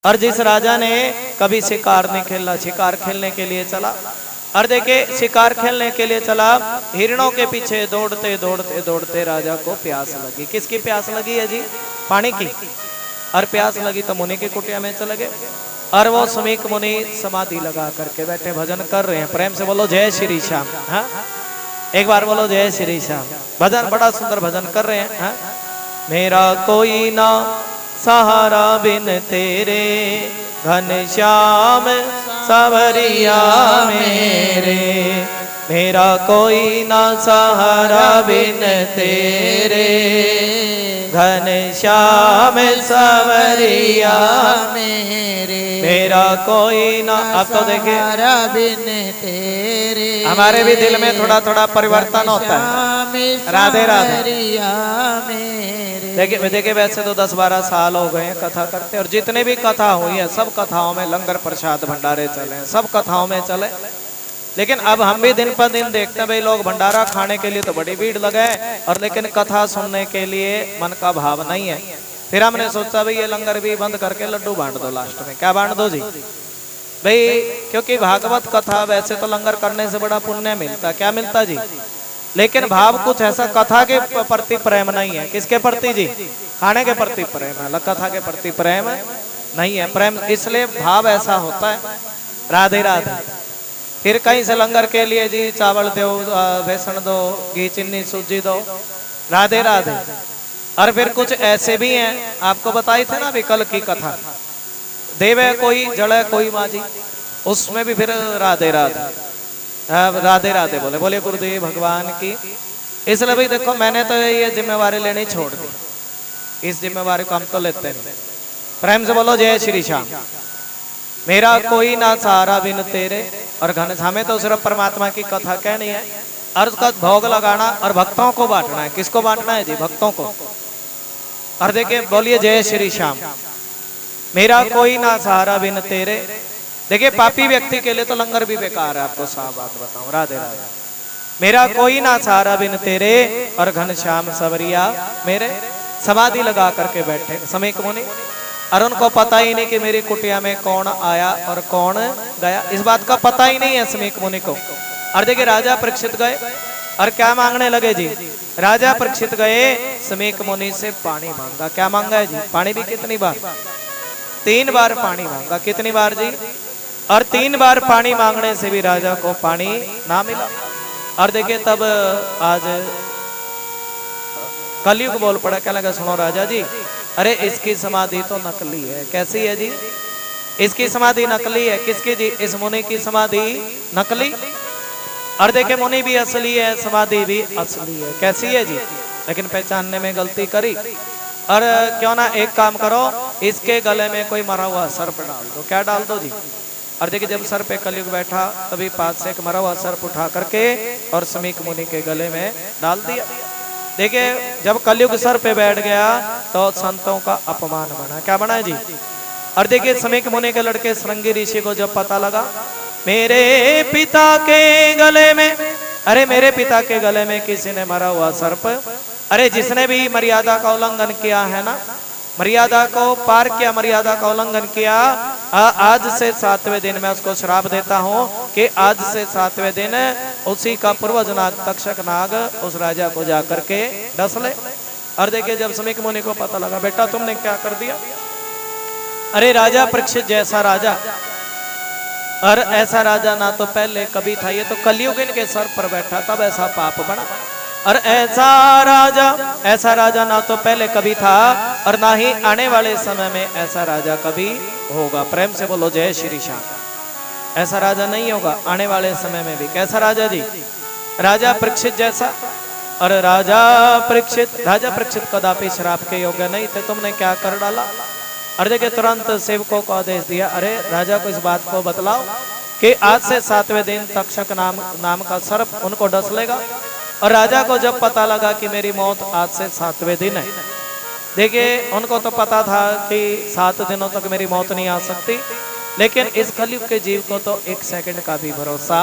और जिस राजा ने कभी शिकार नहीं खेला, शिकार खेलने के लिए चला, और देखे शिकार खेलने के लिए चला, हिरणों के पीछे दौड़ते दौड़ते दौड़ते राजा को प्यास लगी। किसकी प्यास लगी है जी? पानी की। और प्यास लगी तो मुनि की कुटिया में चले गए, और वो समीक मुनि समाधि लगा करके बैठे भजन कर रहे हैं। प्रेम से बोलो जय श्री श्याम। हाँ, एक बार बोलो जय श्री श्याम। भजन बड़ा सुंदर भजन कर रहे हैं। हाँ? मेरा कोई ना सहारा बिन तेरे, घनश्याम सवरिया मेरे। मेरा कोई ना सहारा बिन तेरे, घनश्याम सवरिया मेरे। मेरा कोई ना। अब तो देखिए बिन तेरे, हमारे भी दिल में थोड़ा थोड़ा परिवर्तन होता है। राधे राधे। देखिए देखिए, वैसे तो 10-12 साल हो गए हैं कथा करते, और जितने भी कथा हुई है सब कथाओं में लंगर प्रसाद भंडारे चले हैं, सब कथाओं में चले। लेकिन अब हम भी दिन पर दिन देखते हैं भाई लोग भंडारा खाने के लिए तो बड़ी भीड़ लगे, और लेकिन कथा सुनने के लिए मन का भाव नहीं है। फिर हमने सोचा भाई ये लंगर भी बंद करके लड्डू बांट दो लास्ट में। क्या बांट दो जी? भाई क्योंकि भागवत कथा वैसे तो लंगर करने से बड़ा पुण्य मिलता, क्या मिलता जी? लेकिन भाव कुछ ऐसा कथा के प्रति प्रेम नहीं है। किसके प्रति जी? खाने के प्रति प्रेम है, कथा के प्रति प्रेम नहीं है। प्रेम इसलिए भाव ऐसा होता है। राधे राधे। फिर कहीं से लंगर के लिए जी चावल दो, बेसन दो, घी चीनी सूजी दो। राधे राधे। और फिर कुछ ऐसे भी हैं, आपको बताई थे ना अभी कल की कथा, देवे कोई जड़े कोई माजी, उसमें भी फिर राधे राधे। राधे राधे बोले, बोले गुरुदेव भगवान की। इसलिए भाई देखो मैंने तो ये जिम्मेवारी लेनी छोड़ दी, इस जिम्मेवारी को हम तो लेते नहीं। प्रेम से बोलो जय श्री श्याम। मेरा कोई ना सहारा बिन तेरे, और घन हमें तो सिर्फ परमात्मा की कथा कहनी है, और उसका भोग लगाना और भक्तों को बांटना है। किसको बांटना है जी? भक्तों को। और देखिए बोलिए जय श्री श्याम। मेरा कोई ना सहारा बिन तेरे। देखिए पापी व्यक्ति के लिए तो लंगर भी बेकार है, आपको साफ बात बताऊं। राधे राधे। मेरा कोई ना सहारा बिन तेरे, और घनश्याम सवरिया मेरे। समाधि लगा करके बैठे समीक मुनि, और उनको पता ही नहीं कि मेरी कुटिया में कौन आया और कौन गया, इस बात का पता ही नहीं है समीक मुनि को। और देखिए राजा परीक्षित गए, और क्या मांगने लगे जी? राजा परीक्षित गए समीक मुनि से पानी मांगा। क्या मांगा है जी? पानी भी कितनी बार? 3 बार पानी मांगा। कितनी बार जी? और 3 बार पानी मांगने से भी राजा को पानी ना मिला। और देखिए तब आज कलयुग बोल पड़ा, क्या लगा? सुनो राजा जी, अरे इसकी समाधि तो नकली है। कैसी है जी? इसकी समाधि नकली है। किसकी जी? इस मुनि की समाधि नकली। और देखे मुनि भी असली है, समाधि भी असली है। कैसी है जी? लेकिन पहचानने में गलती करी। और क्यों ना एक काम करो, इसके गले में कोई मरा हुआ सर्प डाल दो। क्या डाल दो जी? और देखिए जब सर पे कलयुग बैठा, तभी पास से एक मरा हुआ सर्प उठा करके और समीक मुनि के गले में डाल दिया। देखिए जब कलयुग सर पे बैठ गया तो संतों का अपमान बना। क्या बना है जी? और देखिए समीक मुनि के लड़के श्रृंगी ऋषि को जब पता लगा मेरे पिता के गले में, अरे मेरे पिता के गले में किसी ने मरा हुआ सर्प, अरे जिसने भी मर्यादा का उल्लंघन किया है ना, मर्यादा को पार किया, मर्यादा का उल्लंघन किया, आज से 7वें दिन मैं उसको श्राप देता हूँ कि आज से 7वें दिन उसी का पूर्वज नाग तक्षक नाग उस राजा को जाकर के डस ले। और देखिए जब समीक मुनि को पता लगा, बेटा तुमने क्या कर दिया? अरे राजा परीक्षित जैसा राजा, और ऐसा राजा ना तो पहले कभी था, ये तो कलयुग इनके सर पर बैठा तब ऐसा पाप बना। और ऐसा राजा ना तो पहले कभी था, और ना ही आने वाले समय में ऐसा राजा कभी होगा। प्रेम से बोलो जय श्री श्याम। ऐसा राजा नहीं होगा आने वाले समय में भी। कैसा राजा जी? राजा परीक्षित जैसा। और राजा परीक्षित कदापि श्राप के योग्य नहीं थे। तुमने क्या कर डाला? और देखिए तुरंत सेवकों को आदेश दिया, अरे राजा को इस बात को बतलाओ कि आज से 7वें दिन तक्षक नाम का सर्प उनको डस लेगा। और राजा को जब पता लगा कि मेरी मौत आज से 7वें दिन है, देखिए उनको तो पता था कि 7 दिनों तक मेरी मौत नहीं आ सकती, लेकिन इस कलयुग के जीव को तो 1 सेकंड का भी भरोसा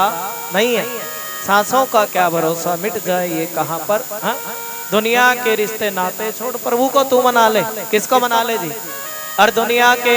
नहीं है। सांसों का क्या भरोसा, मिट जाए ये कहां पर। हा? दुनिया के रिश्ते नाते छोड़ प्रभु को तू मना ले। किसको मना ले जी? और दुनिया के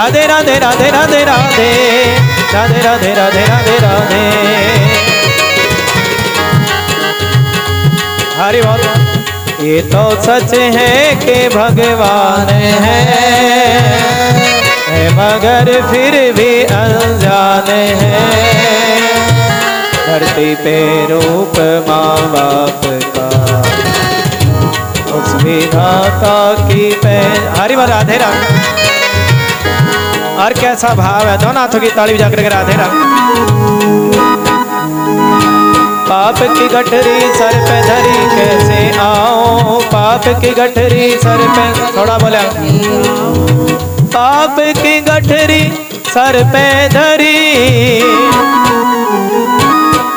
राधे राधे राधे राधे राधे राधे राधे राधे राधे राधे हरि बोल। ये तो सच है कि भगवान है मगर फिर भी अनजान है। धरती पे रूप माँ बाप का उस विधाता की पहचान। हरि बोल राधे राधे। और कैसा भाव है, दोनों हाथों की ताली बजा करके राधे राधे। पाप की गठरी सर पे धरी कैसे आओ, पाप की गठरी सर पे, थोड़ा बोला, पाप की गठरी सर पे धरी,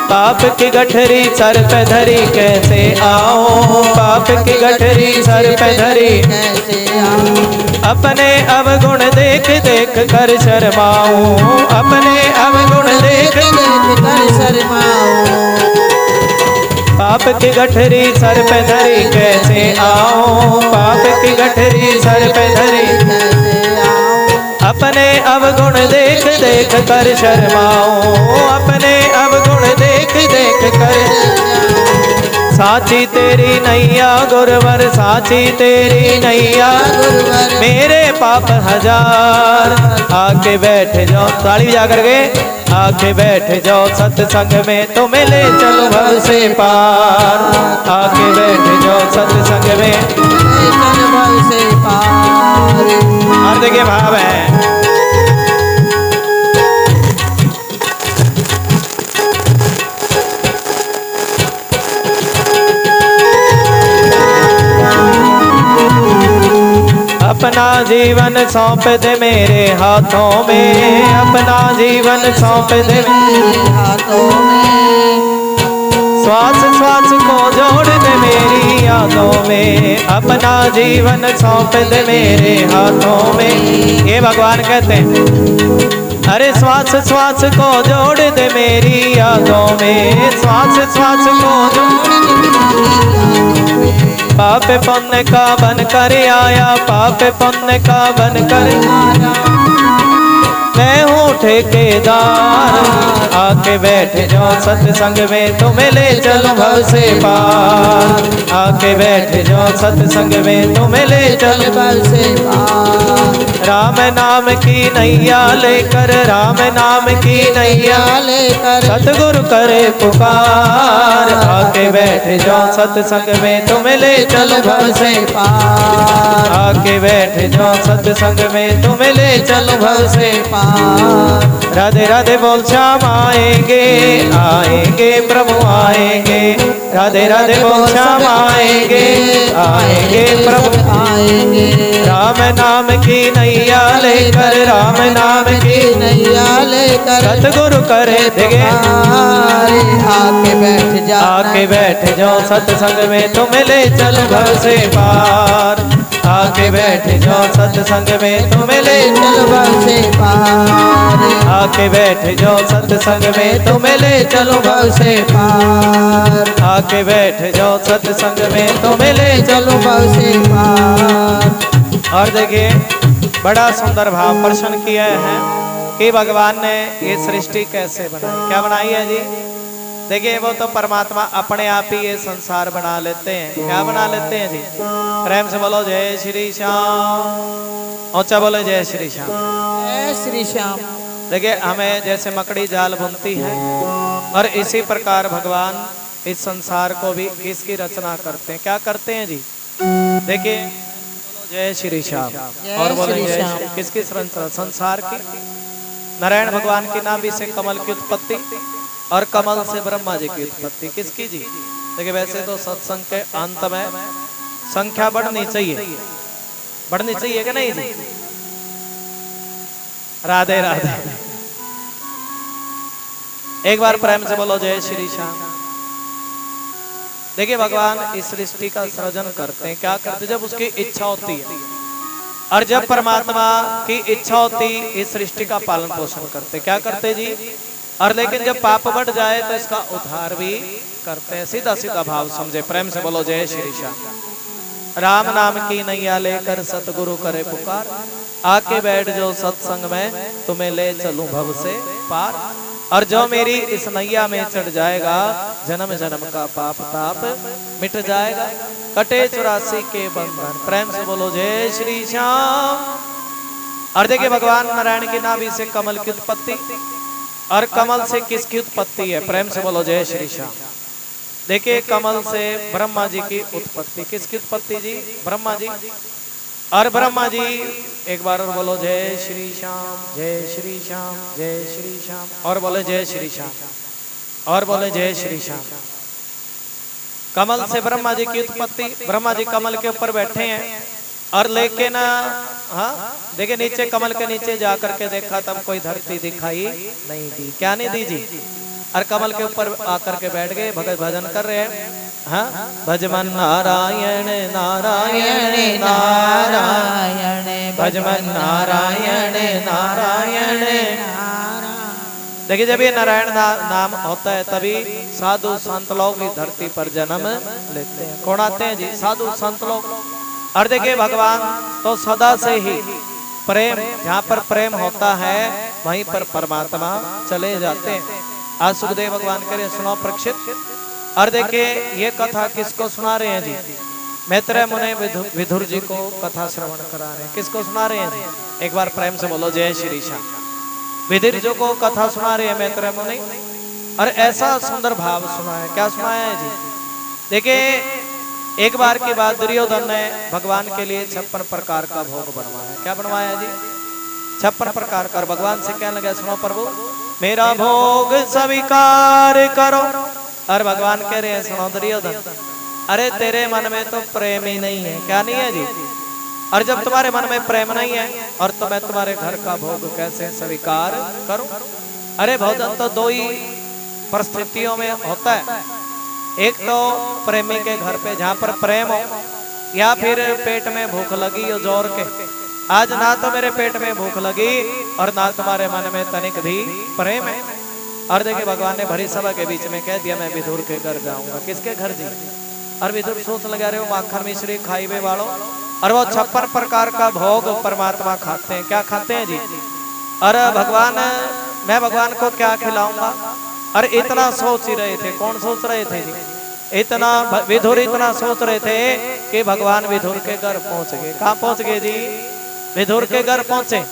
पाप की गठरी सर पे धरी कैसे आओ, पाप की गठरी सर पे धरी कैसे आओ। अपने अवगुण देख देख कर शर्माऊं, अपने अवगुण देख देख कर शर्माऊं। पाप की गठरी सर पे धरी कैसे आओ, पाप की गठरी सर पे धरी कैसे आओ। अपने अवगुण देख देख कर शर्माओ, अपने अवगुण देख देख कर। साची तेरी नैया गुरुवर, साची तेरी नैया गुरुवर, मेरे पाप हजार। आके बैठ जाओ, ताली बजा करके, आके बैठ जाओ सत्संग में तो मिले चलो भव से पार। आके बैठ जाओ सत्संग में चलो भव से पार। और देखिए भाव है, अपना जीवन सौंप दे मेरे हाथों में, अपना जीवन सौंप दे मेरे हाथों में। श्वास श्वास को जोड़ दे मेरी यादों में, अपना जीवन सौंप दे मेरे हाथों में। ये भगवान कहते हैं, अरे श्वास श्वास को जोड़ दे मेरी यादों में, श्वास श्वास को जोड़ दे। पाप पुण्य का बन कर आया, पाप पुण्य का बन कर आया, मैं हूँ ठेकेदार। आके बैठ जाओ सत्संग में तो मिले चलो भव से पार। आके बैठ जाओ सत्संग में तो मिले चलो भव से पार। राम नाम की नैया लेकर, राम नाम की नैया लेकर सतगुरु करे पुकार। आके बैठ जाओ सत्संग में तो मिले चलो भव से पार। आके बैठ जाओ सत्संग में तो मिले चलो भव से पार। राधे राधे बोल श्याम आएंगे, आएंगे प्रभु आएंगे। राधे राधे बोल श्याम आएंगे, आएंगे प्रभु आएंगे। राम नाम की नैया लेकर, राम नाम की नैया लेकर सतगुरु करे देगे। आके बैठ जाओ, आके बैठ जाओ सत्संग में तो मिले चलो भव से पार। आके बैठ जाओ सत्संग में तो मिले चलो भव से पार। आके बैठ जाओ सत्संग में तो मिले चलो भव से पार। आके बैठ जाओ सत्संग में तो मिले चलो भव से पार। और देखिए बड़ा सुंदर भाव प्रश्न किया है कि भगवान ने ये सृष्टि कैसे बनाई, क्या बनाई है जी। देखिए वो तो परमात्मा अपने आप ही ये संसार बना लेते हैं। क्या बना लेते हैं जी, प्रेम से बोलो जय श्री श्याम। ऊंचा बोलो जय श्री श्याम, जय श्री श्याम। देखिए हमें जैसे मकड़ी जाल बुनती है और इसी प्रकार भगवान इस संसार को भी किसकी रचना करते हैं, क्या करते हैं जी। देखिए जय श्री श्याम और बोलो जय श्री, किसकी रचना, संसार की। नारायण भगवान की नाभि से कमल की उत्पत्ति और कमल से ब्रह्मा जी की उत्पत्ति किसकी जी। देखिए वैसे तो सत्संग के अंत में संख्या बढ़नी चाहिए, बढ़नी चाहिए कि नहीं जी। राधे राधे, एक बार प्रेम से बोलो जय श्री श्याम। देखिए भगवान इस सृष्टि का सृजन करते हैं, क्या करते, जब उसकी इच्छा होती है और जब परमात्मा की इच्छा होती इस सृष्टि का पालन पोषण करते, क्या करते जी। और लेकिन जब पाप बढ़ जाए तो इसका उद्धार भी करते हैं। सीधा सीधा भाव समझे, प्रेम से बोलो जय श्री श्याम। राम नाम की नैया लेकर सतगुरु करे पुकार, आके बैठ जो सत्संग में तुम्हें ले चलूं भव से पार। और जो मेरी इस नैया में चढ़ जाएगा, जन्म जन्म का पाप ताप मिट जाएगा, कटे 84 के बंधन। प्रेम से बोलो जय श्री श्याम। और देखिए भगवान नारायण की नाभि से कमल की उत्पत्ति, और कमल से किसकी उत्पत्ति है? प्रेम से बोलो जय श्री श्याम। देखिए कमल से ब्रह्मा जी की उत्पत्ति, किसकी उत्पत्ति जी? ब्रह्मा जी। और ब्रह्मा जी एक बार और बोलो जय श्री श्याम, जय श्री श्याम, जय श्री श्याम, और बोले जय श्री श्याम, और बोले जय श्री श्याम। कमल से ब्रह्मा जी की उत्पत्ति, ब्रह्मा जी कमल के ऊपर बैठे हैं, और लेके ना, हाँ देखिए नीचे कमल के नीचे जाकर के देखा तब कोई धरती दिखाई नहीं दी। क्या नहीं दी जी? और कमल के ऊपर आकर के बैठ गए, भगत भजन कर रहे हैं। हाँ, भजमन नारायण नारायण नारायण, भजमन नारायण नारायण। देखिए जब ये नारायण नाम होता है तभी साधु संत लोग भी धरती पर जन्म लेते हैं। कौन आते हैं जी? साधु संत लोग। और देखिए भगवान तो सदा से ही प्रेम, जहाँ पर प्रेम होता है वहीं पर परमात्मा चले जाते हैं। आज सुखदेव भगवान करे सुनो परीक्षित। और देखिए ये कथा किसको सुना रहे हैं जी? मैत्रेय मुनि विदुर जी को कथा श्रवण करा रहे हैं। किसको सुना रहे हैं जी? एक बार प्रेम से बोलो जय श्री श्याम। विदुर जी को कथा सुना रहे हैं मैत्रेय मुनि, और ऐसा सुंदर भाव सुना है। क्या सुनाया है जी? देखिए एक बार की बात, दुर्योधन ने भगवान के लिए 56 प्रकार का भोग बनवाया। क्या बनवाया जी? 56 प्रकार का। भगवान से कहने लगे सुनो प्रभु मेरा भोग स्वीकार करो। और भगवान कह रहे हैं सुनो दुर्योधन, अरे तेरे मन में तो प्रेम ही नहीं है। क्या नहीं है जी? और जब तुम्हारे मन में प्रेम नहीं है और तो मैं तुम्हारे घर का भोग कैसे स्वीकार करूं? अरे भोजन तो दो ही परिस्थितियों में होता है, एक तो प्रेमी के घर पे जहाँ पर प्रेम हो, या फिर पेट में भूख लगी हो जोर के। आज ना तो मेरे पेट में भूख लगी और ना तुम्हारे मन में तनिक भी प्रेम है। और देखिए भगवान ने भरी सभा के बीच में कह दिया मैं विदुर के घर जाऊंगा। किसके घर जी? और विदुर सोच लगा रहे हो माखन मिश्री खाईवे वालों, और वो 56 प्रकार का भोग परमात्मा खाते हैं। क्या खाते हैं जी? और भगवान, मैं भगवान को क्या खिलाऊंगा? और इतना सोच ही रहे थे। कौन सोच रहे थे जी? इतना विदुर इतना सोच रहे थे कि भगवान विदुर के घर पहुंच गए। कहाँ पहुंच गए जी? विदुर के घर पहुंचे।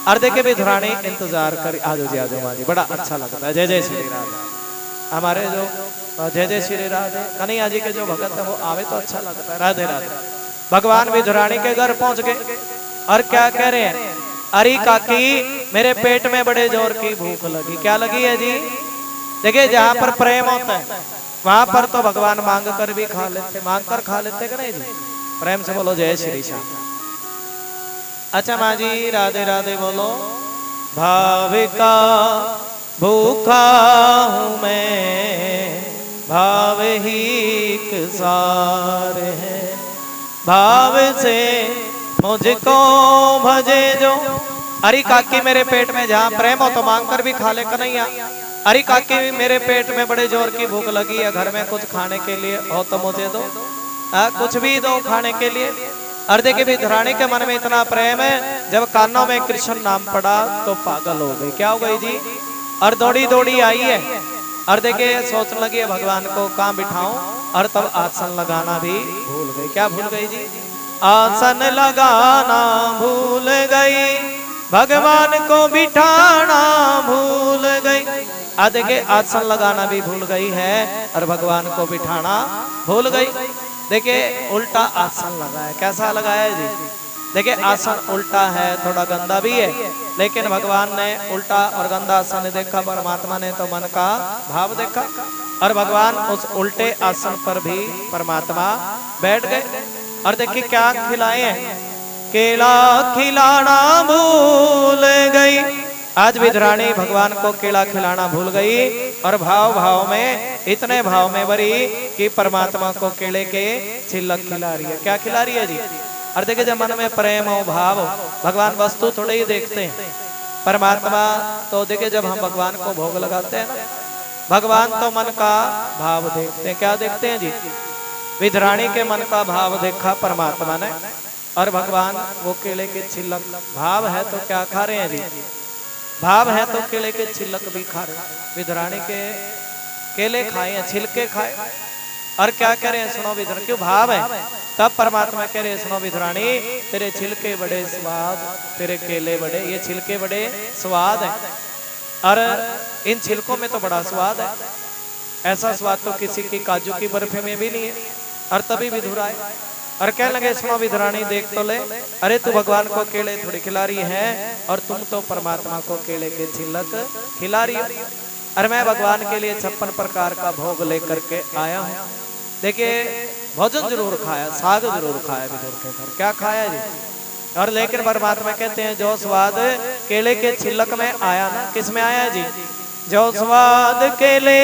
और देखे विदुरानी इंतजार कर, आजो जी आजो माँ जी, बड़ा अच्छा लगता है। जय जय श्री राधे। हमारे जो जय जय श्री राधे कन्हैया जी के जो भगत है वो आवे तो अच्छा लगता है। राधे राधे। भगवान विदुरानी के घर पहुंच गए और क्या कह रहे हैं? अरे काकी मेरे पेट में बड़े जोर की भूख लगी। क्या लगी है जी? देखिए जहाँ पर प्रेम होता है वहां पर तो भगवान मांग कर भी खा लेते, मांग कर खा लेते कि नहीं जी? प्रेम से बोलो जय श्री श्याम। अच्छा माँ जी राधे राधे बोलो। भाविका भूखा हूँ मैं, भाव ही एक सार है, भाव से मुझको भजे जो। अरे काकी मेरे पेट में जहाँ प्रेम हो तो मांग कर भी खा ले कन्हैया। अरे काकी मेरे पेट में बड़े जोर की भूख लगी है, घर में कुछ खाने के लिए हो तो मुझे दो, कुछ भी दो खाने के लिए। और देखिए विदुरानी के मन में इतना प्रेम है, जब कानों में कृष्ण नाम पड़ा तो पागल हो गई। क्या हो गई जी? और दौड़ी दौड़ी आई है, और देखिए सोचने लगी है भगवान को कहाँ बिठाऊं, और तब आसन लगाना भी भूल गई। क्या भूल गई जी? आसन लगाना भूल गई, भगवान को बिठाना भूल गई। देखिए आसन लगाना भी भूल गई है और भगवान को बिठाना भूल गई। देखिए उल्टा आसन लगाया। कैसा लगाया जी? देखिए आसन उल्टा है, थोड़ा गंदा भी है, लेकिन भगवान ने उल्टा और गंदा आसन देखा, परमात्मा ने तो मन का भाव देखा, और भगवान उस उल्टे आसन पर भी परमात्मा बैठ गए। और देखिए क्या खिलाए हैं? केला खिलाना भूल गई। आज विदुरानी भगवान को केला खिलाना भूल गई, और भाव भाव में, इतने भाव में भरी कि परमात्मा को केले के छिलक खिला रही है। क्या खिला रही है जी? और देखिए जब मन में प्रेम हो, भाव हो, भगवान वस्तु थोड़े ही देखते हैं। परमात्मा तो देखिए जब हम भगवान को भोग लगाते हैं ना, भगवान तो मन का भाव देखते हैं। क्या देखते हैं जी? विधराणी के मन का भाव देखा परमात्मा ने, और भगवान वो केले के छिलक, भाव है तो क्या खा रहे हैं जी, भाव है तो केले के छिलक भी खा रहे हैं। विधराणी के केले खाए हैं, छिलके खाए, और क्या कह रहे हैं सुनो विधर, क्यों भाव है। तब परमात्मा कह रहे हैं सुनो विधराणी, तेरे छिलके बड़े स्वाद, तेरे केले बड़े, ये छिलके बड़े स्वाद है, और इन छिलकों में तो बड़ा स्वाद है, ऐसा स्वाद तो किसी की काजू की बर्फी में भी नहीं है। और तभी विधुर आए और कहने लगे सुनो विधराणी देख तो ले, अरे तू भगवान को केले थोड़ी खिला रही है, और तुम तो परमात्मा को केले के छिलक खिला रही हो। और मैं भगवान के लिए 56 प्रकार का भोग लेकर के आया हूँ। देखिए भोजन जरूर खाया, साग जरूर खाया विदुर के घर, क्या खाया जी, और लेकिन परमात्मा कहते हैं जो स्वाद केले के छिलक में आया ना, किस में आया जी, जो स्वाद केले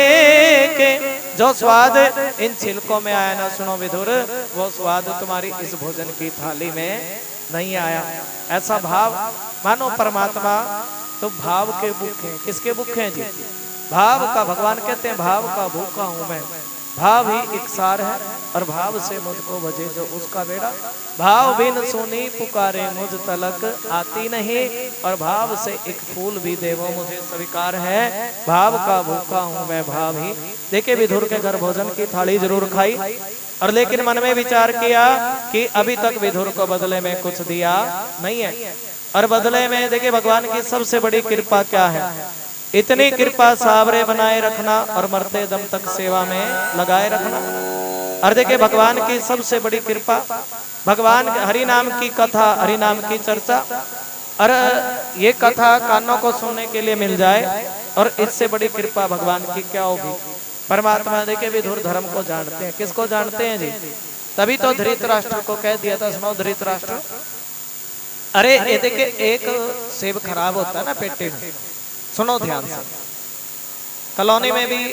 के, जो स्वाद इन छिलकों में आया ना सुनो विदुर, वो स्वाद तुम्हारी इस भोजन की थाली में नहीं आया। ऐसा भाव मानो परमात्मा तो भाव के भूखे, किसके भूखे हैं जी, भाव का। भगवान कहते हैं भाव का भूखा हूं मैं, भाव ही इकसार है, और भाव से मुझको भजे जो उसका बेड़ा, भाव बिन सुनी पुकारे मुझ तलक आती नहीं, और भाव से एक फूल भी देवो मुझे स्वीकार है, भाव का भूखा हूं मैं, भाव ही। देखिए विधुर के घर भोजन की थाली जरूर खाई, और लेकिन मन में विचार किया कि अभी तक विधुर को बदले में कुछ दिया नहीं है, और बदले में देखिए भगवान की सबसे बड़ी कृपा क्या है, इतनी कृपा सावरे बनाए रखना और मरते दम तक सेवा में लगाए रखना। और देखिए भगवान की सबसे बड़ी कृपा, भगवान हरि नाम की कथा, हरि नाम की चर्चा, और ये कथा कानों को सुनने के लिए मिल जाए, और इससे बड़ी कृपा भगवान की क्या होगी। परमात्मा देखिए विधुर धर्म को जानते हैं, किसको जानते हैं जी, तभी तो धृतराष्ट्र को कह दिया था सुनो धृतराष्ट्र, अरे ये देखिए एक सेब खराब होता है ना पेटे में, सुनो ध्यान से, कॉलोनी में भी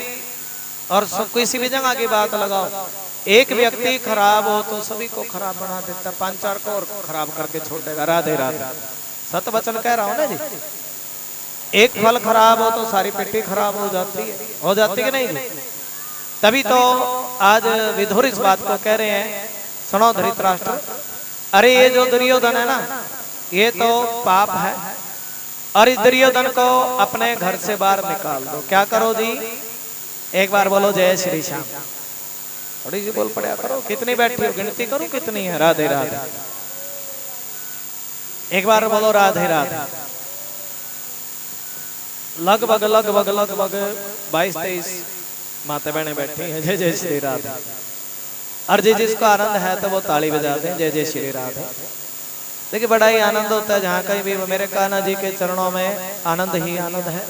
और किसी भी जगह की बात लगाओ, एक व्यक्ति खराब हो तो सभी को खराब बना देता, 5-4 को और खराब करके छोड़ देगा। राधे राधे, सत्य वचन कह रहा हूं ना जी, एक फल खराब हो तो सारी पेटी खराब हो जाती है, हो जाती है नहीं जी। तभी तो आज विधुर इस बात को कह रहे हैं सुनो धृतराष्ट्र, अरे ये जो दुर्योधन है ना, ये तो पाप है, और इस दुर्योधन को अपने घर से बाहर निकाल दो। क्या करो जी, एक बार बोलो जय श्री श्याम, थोड़ी सी बोल पड़ा करो, कितनी बैठी हो, गिनती करो कितनी है, राधे राधे, एक बार बोलो राधे राधे। लगभग लगभग लगभग 22-23 माता बहने बैठी हैं, जय जय श्री राधे। और जी जिसको आनंद है तो वो ताली बजाते हैं, जय जय श्री राधे। देखिए बड़ा ही आनंद होता है जहाँ कहीं भी, मेरे कान्हा जी के चरणों में आनंद ही आनंद है।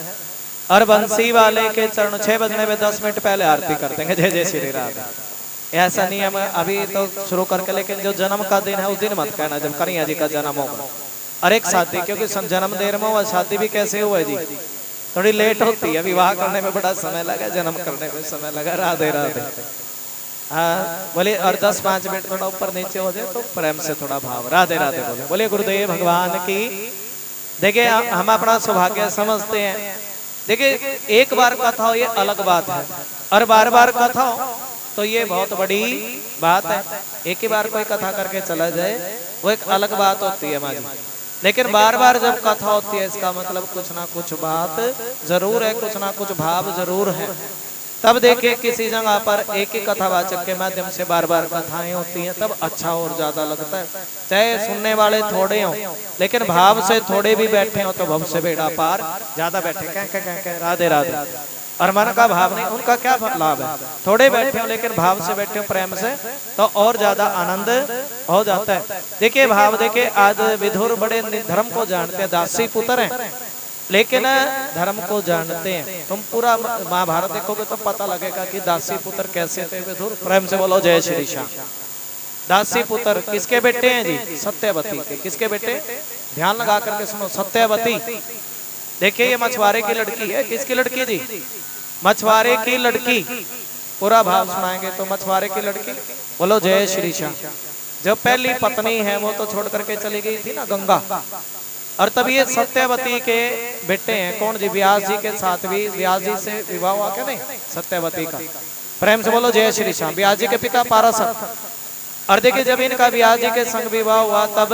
और बंसी वाले के चरण 6 बजने में 10 मिनट पहले आरती करते हैं, जय जय श्री राधे। ऐसा नियम अभी तो शुरू करके, लेकिन जो जन्म का दिन है उस दिन मत कहना जब कन्हैया जी का जन्म होगा। और एक शादी, क्योंकि जन्म देर में हुआ, शादी भी कैसे हुआ जी, थोड़ी लेट होती है, विवाह करने में बड़ा समय लगा, जन्म करने में समय लगा। राधे राधे। हाँ बोले, और 10-5 मिनट थोड़ा ऊपर नीचे हो जाए तो प्रेम से थोड़ा भाव, राधे राधे बोले, बोले गुरुदेव भगवान की। देखिए हम अपना सौभाग्य समझते हैं, देखिए एक बार कथा हो ये अलग बात है, और बार बार कथा हो तो ये बहुत बड़ी बात है। एक ही बार कोई कथा करके चला जाए वो एक अलग बात होती है माजी, लेकिन बार बार जब कथा होती है इसका मतलब कुछ ना कुछ बात जरूर है, कुछ ना कुछ भाव जरूर है। तब देखिए किसी जगह पर एक ही कथावाचक के माध्यम से बार बार कथाएं होती हैं, तब अच्छा और ज्यादा लगता है। चाहे सुनने वाले थोड़े हों, लेकिन भाव से थोड़े भी बैठे हो तो भव से बेड़ा पार, ज्यादा बैठे कह राधे राधे और मन का भाव नहीं, उनका क्या लाभ है। थोड़े बैठे हो लेकिन भाव से बैठे हो प्रेम से, तो और ज्यादा आनंद हो जाता है। देखिए भाव, देखिए आज विधुर बड़े धर्म को जानते हैं, दासी पुत्र हैं लेकिन धर्म को जानते हैं। तुम पूरा महाभारत देखोगे तो पता लगेगा कि दासी पुत्र कैसे थे विधुर। प्रेम से बोलो जय श्री श्याम। दासी पुत्र किसके बेटे हैं जी? सत्यवती के। किसके बेटे? ध्यान लगा करके सुनो, सत्यवती। देखिए ये मछुआरे की लड़की है। किसकी लड़की जी? मछुआरे की लड़की। पूरा भाव सुनाएंगे तो मछुआरे की लड़की। बोलो जय श्री श्याम। जो पहली पत्नी है वो तो छोड़ करके चली गई थी ना, गंगा, और तब ये सत्यवती के बेटे हैं। कौन जी? व्यास जी के साथ भी व्यास जी से विवाह हुआ क्या नहीं सत्यवती का। प्रेम से बोलो जय श्री श्याम। व्यास जी के पिता पाराशर। और देखिए जब इनका व्यास जी के संग विवाह हुआ तब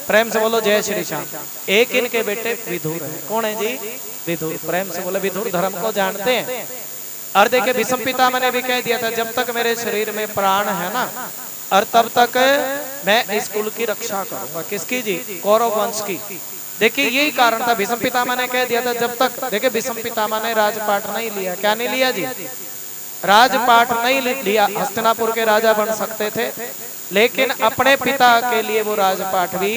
प्रेम से बोलो जय श्री श्याम। एक इनके बेटे विदुर है। कौन है जी? विदुर। प्रेम से बोले विदुर धर्म को जानते हैं। और देखिए भीष्म पितामह ने भी कह दिया था जब तक मेरे शरीर में प्राण है ना और तब तक मैं इस कुल की रक्षा करूंगा। किसकी जी? कौरव वंश की। देखिए यही कारण था, भीष्म पितामह ने कह दिया था जब तक। देखिए भीष्म पितामह ने राजपाट नहीं लिया। क्या नहीं लिया जी? राजपाट नहीं लिया। हस्तिनापुर के राजा बन सकते थे लेकिन अपने पिता के लिए वो राजपाट भी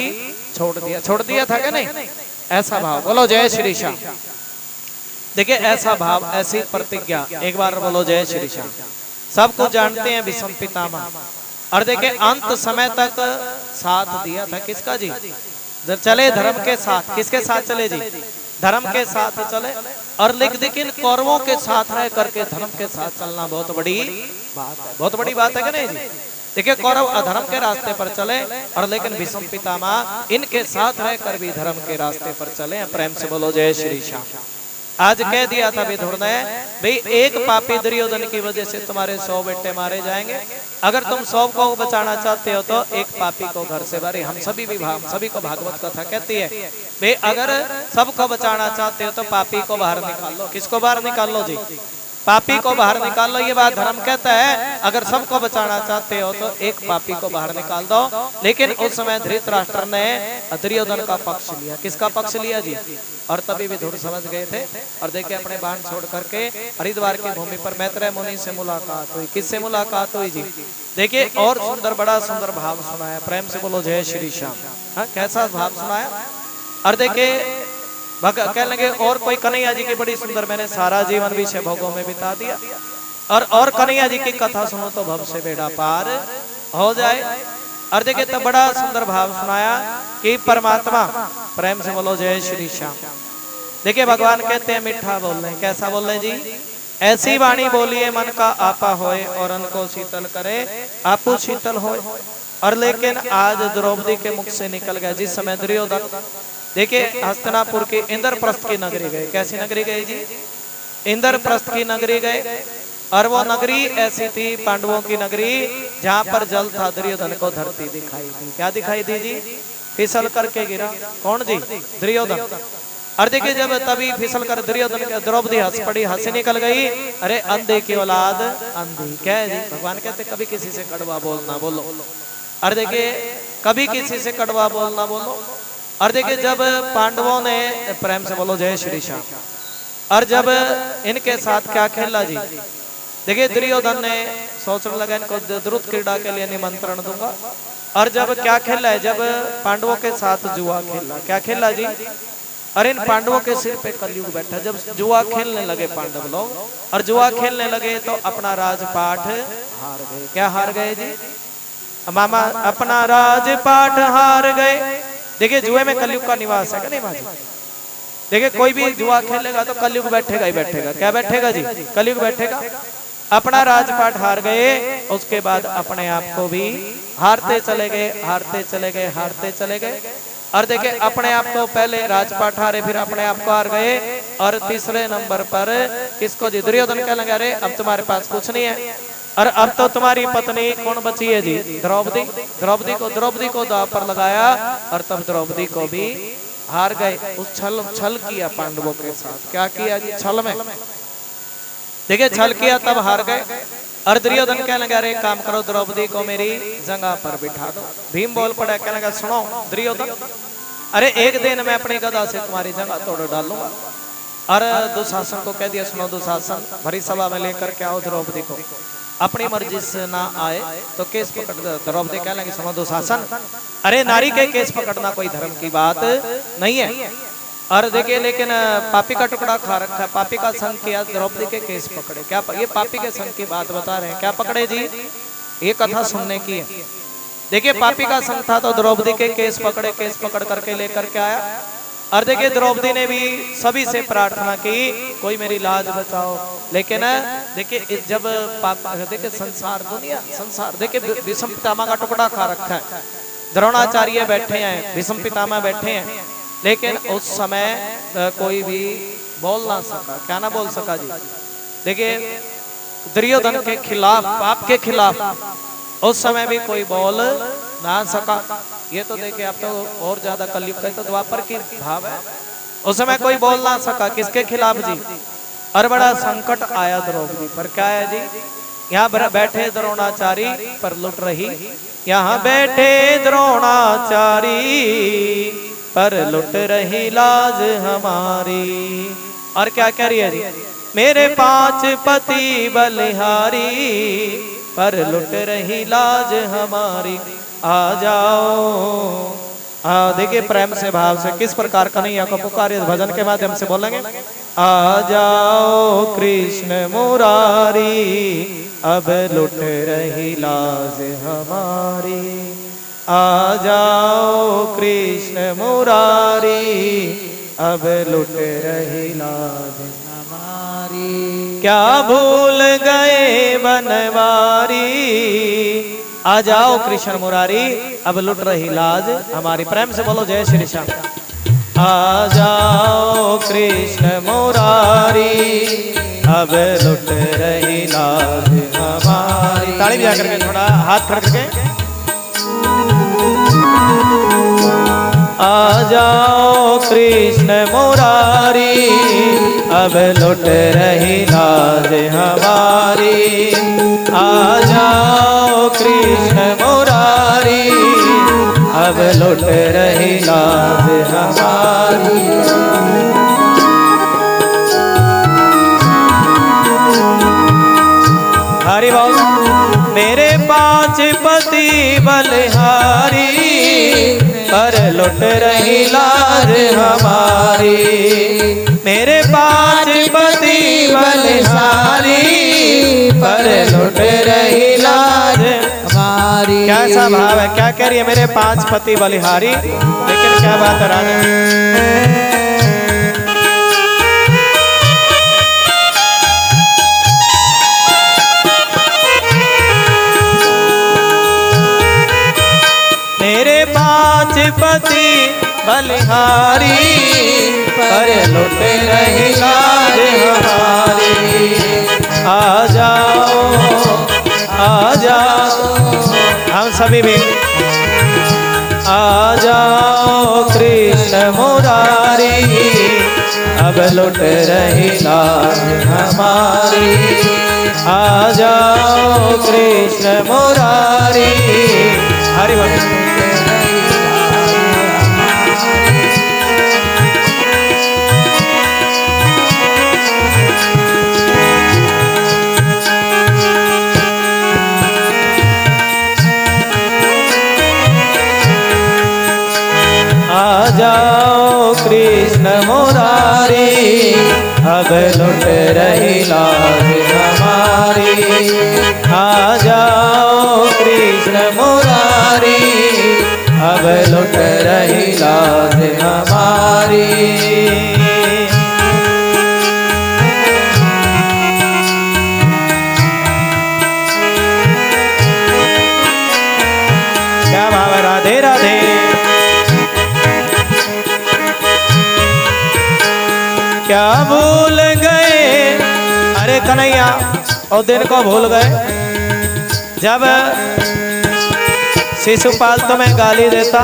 छोड़ दिया। छोड़ दिया था क्या नहीं? ऐसा भाव। बोलो जय श्री श्याम। देखिए ऐसा भाव, ऐसी प्रतिज्ञा। एक बार बोलो जय श्री श्याम। सब कुछ जानते हैं भीष्म पितामह। और देखिए अंत समय तक साथ दिया था किसका जी? चले धर्म के साथ। किसके साथ चले जी? धर्म के साथ चले। और लेकिन कौरवों के साथ रह करके धर्म के साथ चलना बहुत बड़ी बात है। बहुत बड़ी बात है कि नहीं जी? देखिए कौरव अधर्म के रास्ते पर चले और लेकिन भीष्म पितामह इनके साथ रहकर भी धर्म के रास्ते पर चले। प्रेम से बोलो जय श्री श्याम। आज कह दिया था विदुर ने भाई एक पापी दुर्योधन की वजह से तुम्हारे 100 बेटे मारे जाएंगे। अगर तुम 100 को बचाना चाहते हो तो एक पापी को घर से बाहर। हम सभी को भागवत कथा कहती है भाई अगर सबको बचाना चाहते हो तो पापी को बाहर निकाल लो। किसको बाहर निकाल लो जी? पापी को बाहर निकाल लो। ये बात धर्म कहता है अगर सबको बचाना चाहते हो तो एक पापी को बाहर निकाल दो। लेकिन उस समय धृतराष्ट्र ने दुर्योधन का पक्ष लिया। किसका पक्ष लिया जी? और तभी विदुर समझ गए थे। और देखिए अपने बाण छोड़ करके हरिद्वार की भूमि पर मैत्रेय मुनि से मुलाकात हुई। किससे मुलाकात हुई जी? देखिए और सुंदर, बड़ा सुंदर भाव सुनाया। प्रेम से बोलो जय श्री श्याम। हाँ कैसा भाव सुनाया? और देखिए कह लगे और कोई कन्हैया जी की बड़ी सुंदर, मैंने सारा जीवन विषय भोगों में बिता दिया और कन्हैया जी की कथा सुनो तो भव से बेड़ा पार हो जाए। और देखिए तब बड़ा सुंदर भाव सुनाया कि परमात्मा। प्रेम से बोलो जय श्री श्याम। देखिए भगवान कहते हैं मीठा बोल रहे। कैसा बोल रहे जी? ऐसी वाणी बोलिए मन का आपा होए और अनको शीतल करे आपू शीतल होए। और लेकिन आज द्रौपदी के मुख से निकल गया जिस समय दुर्योधन। देखिए हस्तिनापुर के इंद्रप्रस्थ की नगरी गए। कैसी नगरी गए जी? इंद्रप्रस्थ की नगरी गए। और वो नगरी ऐसी थी पांडवों की नगरी जहां पर जल था। दुर्योधन को धरती दिखाई दी। क्या दिखाई दी जी? फिसल करके गिरा। कौन जी? दुर्योधन। और देखिए जब तभी फिसल कर दुर्योधन के द्रौपदी हंस पड़ी, हंसी निकल गई। अरे अंधे की औलाद अंधी। क्या है जी? भगवान कहते कभी किसी से कड़वा बोलना बोलो। और देखिए कभी किसी से कड़वा बोलना बोलो। और देखिए जब पांडवों ने, प्रेम से बोलो जय श्री श्याम, और जब इनके साथ क्या खेला जी? देखिए दुर्योधन ने सोचने लगा इनको द्रुत क्रीड़ा के लिए निमंत्रण दूंगा। और जब क्या खेला है? जब पांडवों के साथ जुआ खेला। क्या खेला जी? और इन पांडवों के सिर पे कलयुग बैठा। जब जुआ खेलने लगे पांडव लोग और जुआ खेलने लगे तो अपना राजपाट हार गए। क्या हार गए जी? मामा अपना राजपाट हार गए। देखिए जुए में कलयुग का निवास है क्या नहीं माजी? देखिए कोई भी जुआ खेलेगा तो कलयुग बैठेगा ही बैठेगा। क्या बैठेगा जी? कलयुग बैठेगा। अपना राजपाट हार गए। उसके बाद अपने आप को भी हारते चले गए, हारते चले गए, हारते चले गए। और देखिए अपने आप को पहले राजपाट हारे, फिर अपने आप को हार गए। और तीसरे नंबर पर किसको जी? दुर्योधन कह लगे अरे अब तुम्हारे पास कुछ नहीं है और अब तो तुम्हारी पत्नी कौन बची है जी? द्रौपदी। द्रौपदी को दांव पर लगाया और तब द्रौपदी को भी हार गए। उस छल किया पांडवों के साथ। क्या किया जी? छल में। देखिए छल किया तब हार गए। और दुर्योधन कहने लगा अरे काम करो द्रौपदी को मेरी जगह पर बिठा दो। भीम बोल पड़ा, कहने लगा सुनो दुर्योधन, अरे एक दिन मैं अपनी गदा से तुम्हारी जगह तोड़ डालूंगा। और दुशासन को कह दिया सुनो दुशासन, भरी सभा में लेकर के आओ द्रौपदी को। अपनी मर्जी से ना आए तो केस पकड़ दो। द्रौपदी कहने लगी सुनो दुशासन, अरे नारी के केस पकड़ना कोई धर्म की बात नहीं है। और देखिए लेकिन पापी का टुकड़ा खा रखा है, पापी का संग किया, द्रौपदी के केस पकड़े। क्या ये पापी के संग की बात बता रहे हैं? क्या पकड़े जी? ये कथा सुनने की है। देखिए पापी का संग था तो द्रौपदी के केस पकड़े, केस पकड़ करके लेकर के आया। और देखिए द्रौपदी ने भी सभी से प्रार्थना की कोई मेरी लाज बचाओ। लेकिन देखिए जब देखिए संसार, दुनिया संसार, देखिए भीष्म पितामह का टुकड़ा खा रखा है, द्रोणाचार्य बैठे हैं, भीष्म पितामह बैठे हैं, लेकिन उस समय कोई भी बोल ना सका। क्या ना बोल सका जी? देखिए दुर्योधन के खिलाफ, पाप के खिलाफ उस समय भी कोई बोल ना सका। ये तो देखिए आप तो और ज्यादा कलयुग का तो द्वापर की भाव है। उस समय कोई बोल ना सका, किसके खिलाफ जी? और बड़ा संकट आया द्रौपदी पर। क्या है जी? यहाँ बैठे द्रोणाचारी पर लुट रही, यहाँ बैठे द्रोणाचारी पर लुट रही लाज हमारी। और क्या कह रही है जी? मेरे 5 पति बलिहारी पर लुट रही लाज हमारी। आ जाओ। देखिए प्रेम से भाव से किस प्रकार कन्हैया को पुकारे, भजन के माध्यम से बोलेंगे। आ जाओ कृष्ण मुरारी अब लुट रही लाज हमारी। आ जाओ कृष्ण मुरारी अब लुट रही लाज हमारी। क्या भूल गए बनवारी। आ जाओ कृष्ण मुरारी अब लुट रही लाज हमारी। प्रेम से बोलो जय श्री श्याम। आ जाओ कृष्ण मुरारी अब लुट रही लाज हमारी। ताली बजा करके, थोड़ा हाथ खड़ करके। आ जाओ कृष्ण मुरारी अब लुट रही लाज हमारी। आ जाओ कृष्ण मुरारी अब लुट रही लाज हमारी। हरि बोल। मेरे 5 पति बलिहारी पर लुट रही लाज हमारी। मेरे 5 पति बलिहारी पर लुट रही लाज हमारी। कैसा भाव है? क्या कह रही है? मेरे 5 पति बलिहारी। लेकिन क्या बात है राजा? मेरे 5 पति बलिहारी पर लुट रही लाज हमारी। आ जाओ, आ जाओ हम सभी भी। आ जाओ कृष्ण मुरारी अब लुट रही लाज हमारी। आ जाओ कृष्ण मुरारी। हरि बोल। आ जाओ कृष्ण मुरारी अब लुट रही लाज हमारी। आ जाओ कृष्ण मुरारी अब लुट रही लाज हमारी। क्या भाव है? राधे राधे। क्या भूल गए? अरे कन्हैया और दिन को भूल गए जब शिशुपाल तुम्हें गाली देता।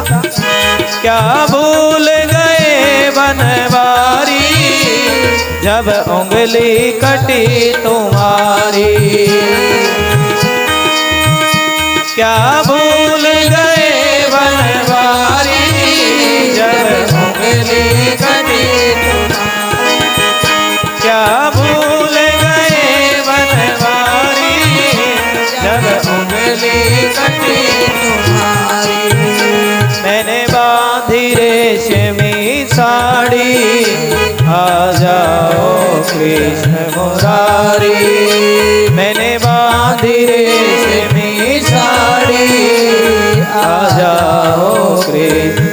क्या भूल गए बनवारी जब उंगली कटी तुम्हारी। क्या भूल गए बनवारी जब उंगली कटी। क्या भूल गए बनवारी जब उंगली कटी तुम्हारी। मैंने बांधी रेशमी साड़ी आ जाओ कृष्ण मुरारी। मैंने बांधी रेशमी साड़ी आ जाओ कृष्ण।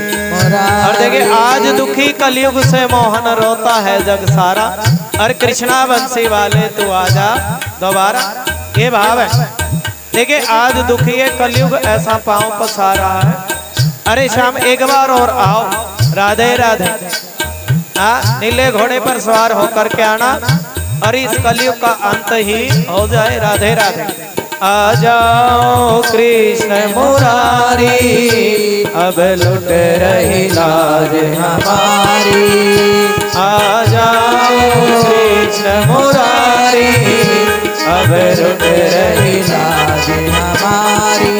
और देखिए आज दुखी कलयुग से मोहन रोता है जग सारा। और कृष्णा बंसी वाले तू आजा दोबारा। ये भाव है। देखिए आज दुखी है कलयुग ऐसा पांव पसारा है। अरे श्याम एक बार और आओ। राधे राधे। नीले घोड़े पर सवार होकर के आना और इस कलयुग का अंत ही हो जाए। राधे राधे। आ जाओ कृष्ण मुरारी, अब लुट रही लाज हमारी। आ जाओ कृष्ण मुरारी, अब लुट रही लाज हमारी।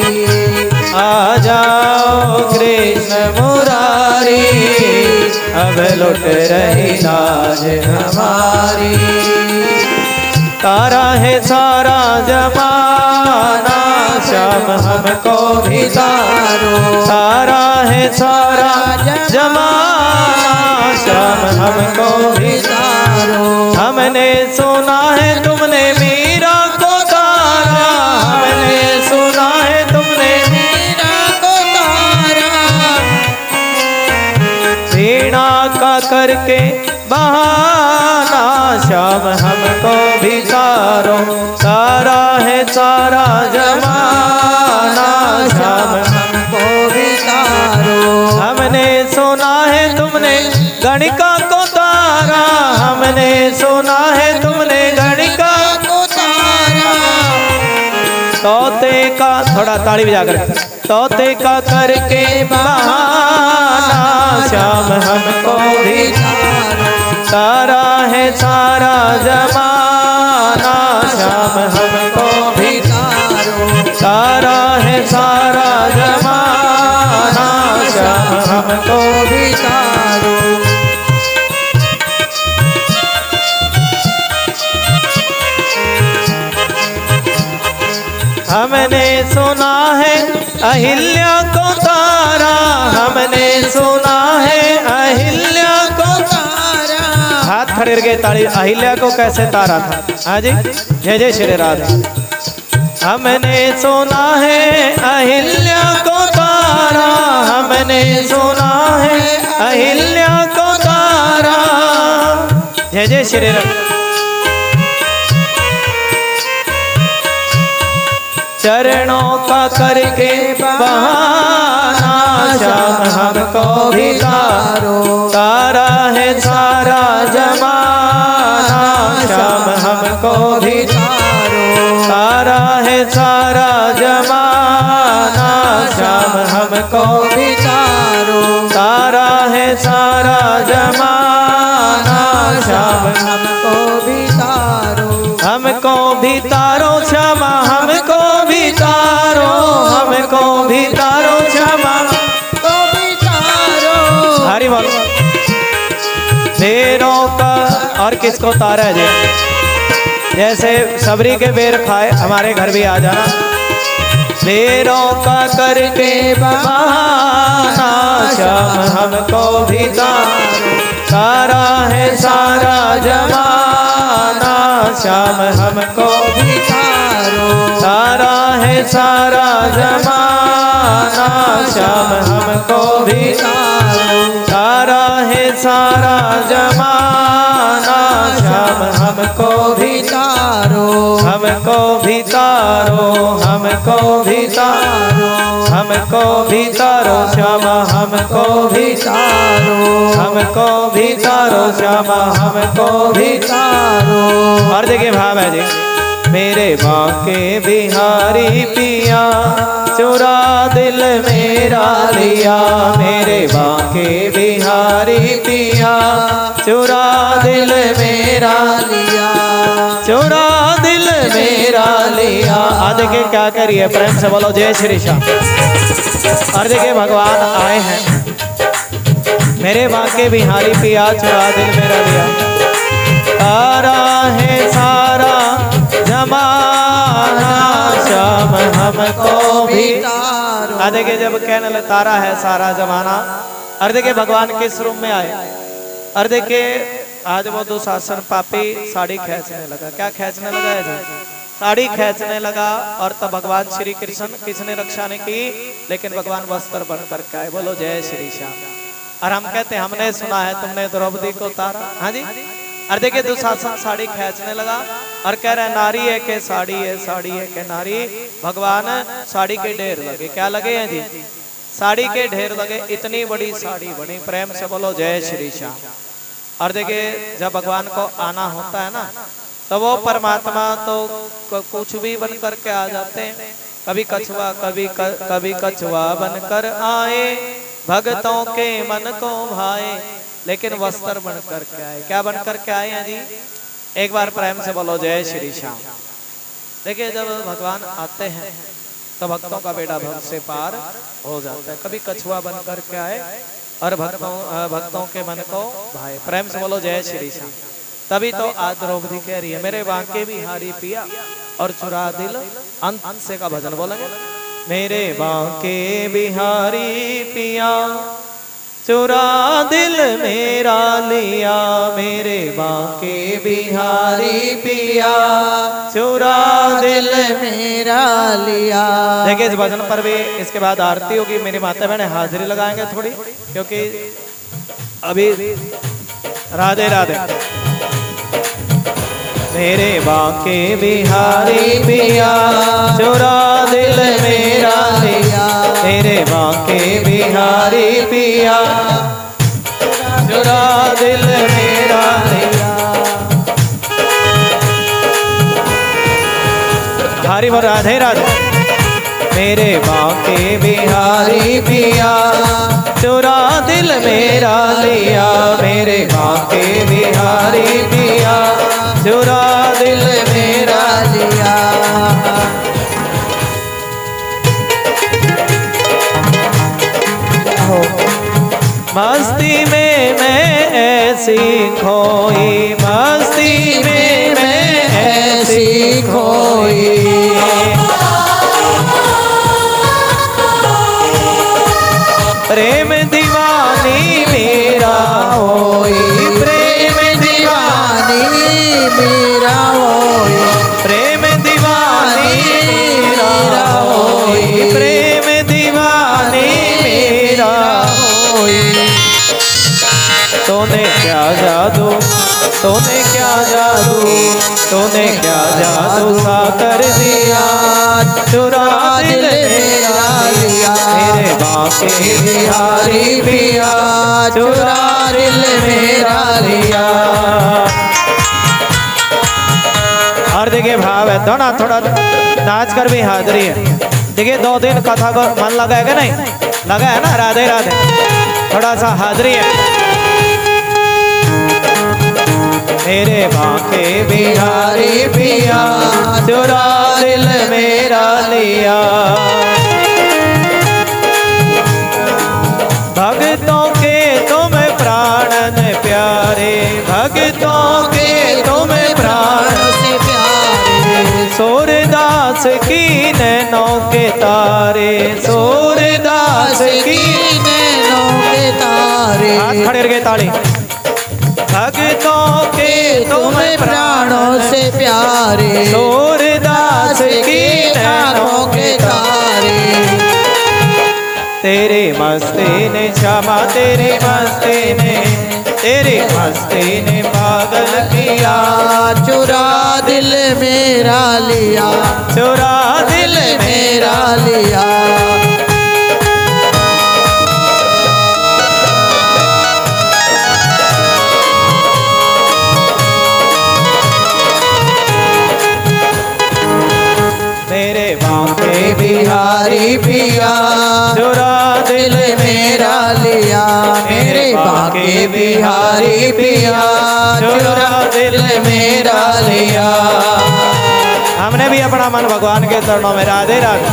आ जाओ कृष्ण मुरारी, अब लुट रही लाज हमारी। तारा है सारा जमाना, श्याम हमको भी तारो। तारा है सारा जमाना, श्याम हमको भी तारो। हमने सुना है तुमने मीरा को तारा, हमने सुना है तुमने मीरा को तारा। वीणा का करके बहाना, श्याम हमको भी तारो। तारा है सारा जमाना, श्याम हमको भी तारो। हमने सुना है तुमने गणिका को तारा, हमने सुना है तुमने गणिका को तारा। तोते का, थोड़ा ताड़ी बजा कर, तोते का करके बहाना, श्याम हमको भी तारो। तारा है सारा जमाना, श्याम हमको भी तारो। तारा है सारा जमाना, श्याम हमको भी तारो। हमने सुना है अहिल्या को तारा, हमने सुना है अहिल्या को तारा। हाथ खड़े गए ताली। अहिल्या को कैसे तारा था? हाँ जी, जय जय श्री राधे। हमने सुना है अहिल्या को तारा, हमने सुना है अहिल्या को तारा। जय जय श्री राधे। चरणों का करके बहाना, श्याम हमको भी तारो। तारा है सारा जमाना, श्याम हमको भी तारो। तारा है सारा जमाना, श्याम हमको भी तारो। तारा है सारा जमाना, श्याम हमको भी तारो। हमको भी तारो श्यामा, हमको भी तारो। हमको भी तारो श्यामा, हमको भी तारो। हरि बोल। बेरों का और किसको तारा है जी? जैसे सबरी के बेर खाए, हमारे घर भी आ जाना। बेरों का करके बहाना, श्याम हमको भी तारो। तारा है सारा जमाना, श्याम हमको भी तारो। तारा है सारा जमाना, श्याम हमको भी तारो। तारा है सारा जमाना, श्याम हमको भी तारो। हमको भी तारो, हमको भी तारो। हमको भी तारो श्यामा, हमको भी तारो। हमको भी तारो श्यामा, हमको भी तारो। और देखिए भाव है जी। मेरे बांके बिहारी पिया, चुरा दिल मेरा लिया। मेरे बांके बिहारी पिया, चुरा दिल मेरा लिया। चुरा दिल मेरा लिया। आ देखिए क्या करिए, प्रेम से बोलो जय श्री श्याम। और देखिए भगवान आए हैं। मेरे बांके बिहारी पिया, चुरा दिल मेरा लिया। तारा है सारा जमाना, श्याम हमको भी तारो। आ देखिए जब कहने लगे तारा है सारा जमाना। और देखिए भगवान किस रूप में आए। और देखिए आज वो दुशासन पापी साड़ी खींचने लगा। क्या खींचने लगा है? साड़ी खींचने लगा। और तब भगवान श्री कृष्ण किसने रक्षा नहीं की, लेकिन भगवान वस्त्र बन करके आए। बोलो जय श्री श्याम। और हम कहते हैं हमने सुना है तुमने द्रौपदी को तारा। हाँ जी। और देखिए दुशासन साड़ी खींचने लगा और कह रहे नारी है के साड़ी है, साड़ी है के नारी। भगवान साड़ी के ढेर लगे। क्या लगे हैं जी? साड़ी के ढेर लगे। इतनी बड़ी साड़ी बनी। प्रेम से बोलो जय श्री श्याम। और देखिए जब भगवान को आना होता है ना, तो वो परमात्मा तो कुछ भी बन करके आ जाते हैं। कभी कछुआ कभी कछुआ बनकर आए, भक्तों के मन को भाए, लेकिन वस्त्र बन करके आए। क्या बन करके आए हैं जी? एक बार प्रेम से बोलो जय श्री श्याम। देखिए जब भगवान आते हैं तो भक्तों का बेड़ा भव से पार हो जाता है। कभी कछुआ बन करके आए और भक्तों के मन को भाए। प्रेम से बोलो जय श्री श्याम। तभी तो आज द्रौपदी कह रही है मेरे बांके बिहारी पिया और चुरा दिल अंत से का भजन बोलेंगे। मेरे बांके बिहारी पिया चुरा दिल मेरा लिया, मेरे बांके बिहारी पिया चुरा दिल मेरा लिया। देखिए इस भजन पर भी इसके बाद आरती होगी। मेरी माता बहन हाजिरी लगाएंगे थोड़ी, क्योंकि अभी राधे राधे। मेरे बांके बिहारी पिया चुरा दिल मेरा लिया, मेरे बांके बिहारी पिया चुरा दिल मेरा लिया। हरि बोल राधे राधे। मेरे बांके बिहारी पिया चुरा दिल मेरा लिया, मेरे बांके बिहारी पिया चुरा दिल मेरा लिया। मस्ती में मैं ऐसी खोई, मस्ती में मैं ऐसी खोई, प्रेम दीवानी मेरा होई, प्रेम दीवानी मेरा होई, प्रेम दीवानी मेरा होई, प्रेम दीवानी मेरा होई। तूने क्या जादू, तूने क्या जादू, तूने क्या जादू सा कर दिया, चुरा दिल मेरा लिया, मेरे बांके बिहारी पिया चुरा दिल मेरा लिया। और देखिए भाव है तो ना, थोड़ा नाच कर भी हाजिरी है। देखिए 2 दिन कथा को मन लगा है कि नहीं लगा है ना? राधे राधे। थोड़ा सा हाजिरी है। मेरे बांके बिहारी पिया चुरा दिल मेरा लिया, भक्तों के तुम प्राणन प्यारे, भक्तों के तुम प्राण से प्यारे, सूरदास की नैनों के तारे, सूरदास की नैनों के तारे, हाथ खड़े करके ताली। भक्तों के तुम प्राणों से प्यारे, सूरदास की नैनों के तारे, तेरे मस्ती ने क्षमा, तेरी मस्ती ने, तेरी मस्ती ने पागल किया, चुरा दिल मेरा लिया, चुरा दिल मेरा लिया। मेरे बांके बिहारी पिया चुरा दिल मेरा लिया, मेरे बांके बिहारी पिया चुरा दिल मेरा लिया। हमने भी अपना मन भगवान के चरणों में राधे राधे,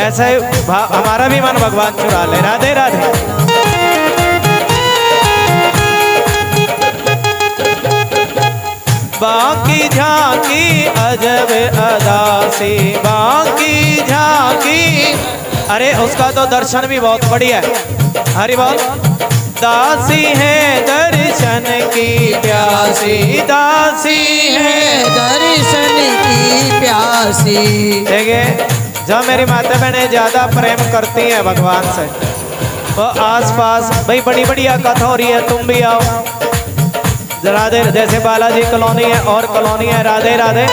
ऐसे हमारा भी मन भगवान चुरा ले। राधे राधे। बाकी झांकी अजब अदासी, बाकी झांकी, अरे उसका तो दर्शन भी बहुत बढ़िया है। हरि बोल। दासी है दर्शन की प्यासी, दासी है दर्शन की प्यासी। देखिए जब मेरी माता बहनें ज्यादा प्रेम करती हैं भगवान से, वो आसपास भाई बड़ी बढ़िया कथा हो रही है, तुम भी आओ। राधे, जैसे बालाजी कॉलोनी है और कॉलोनी है। राधे राधे।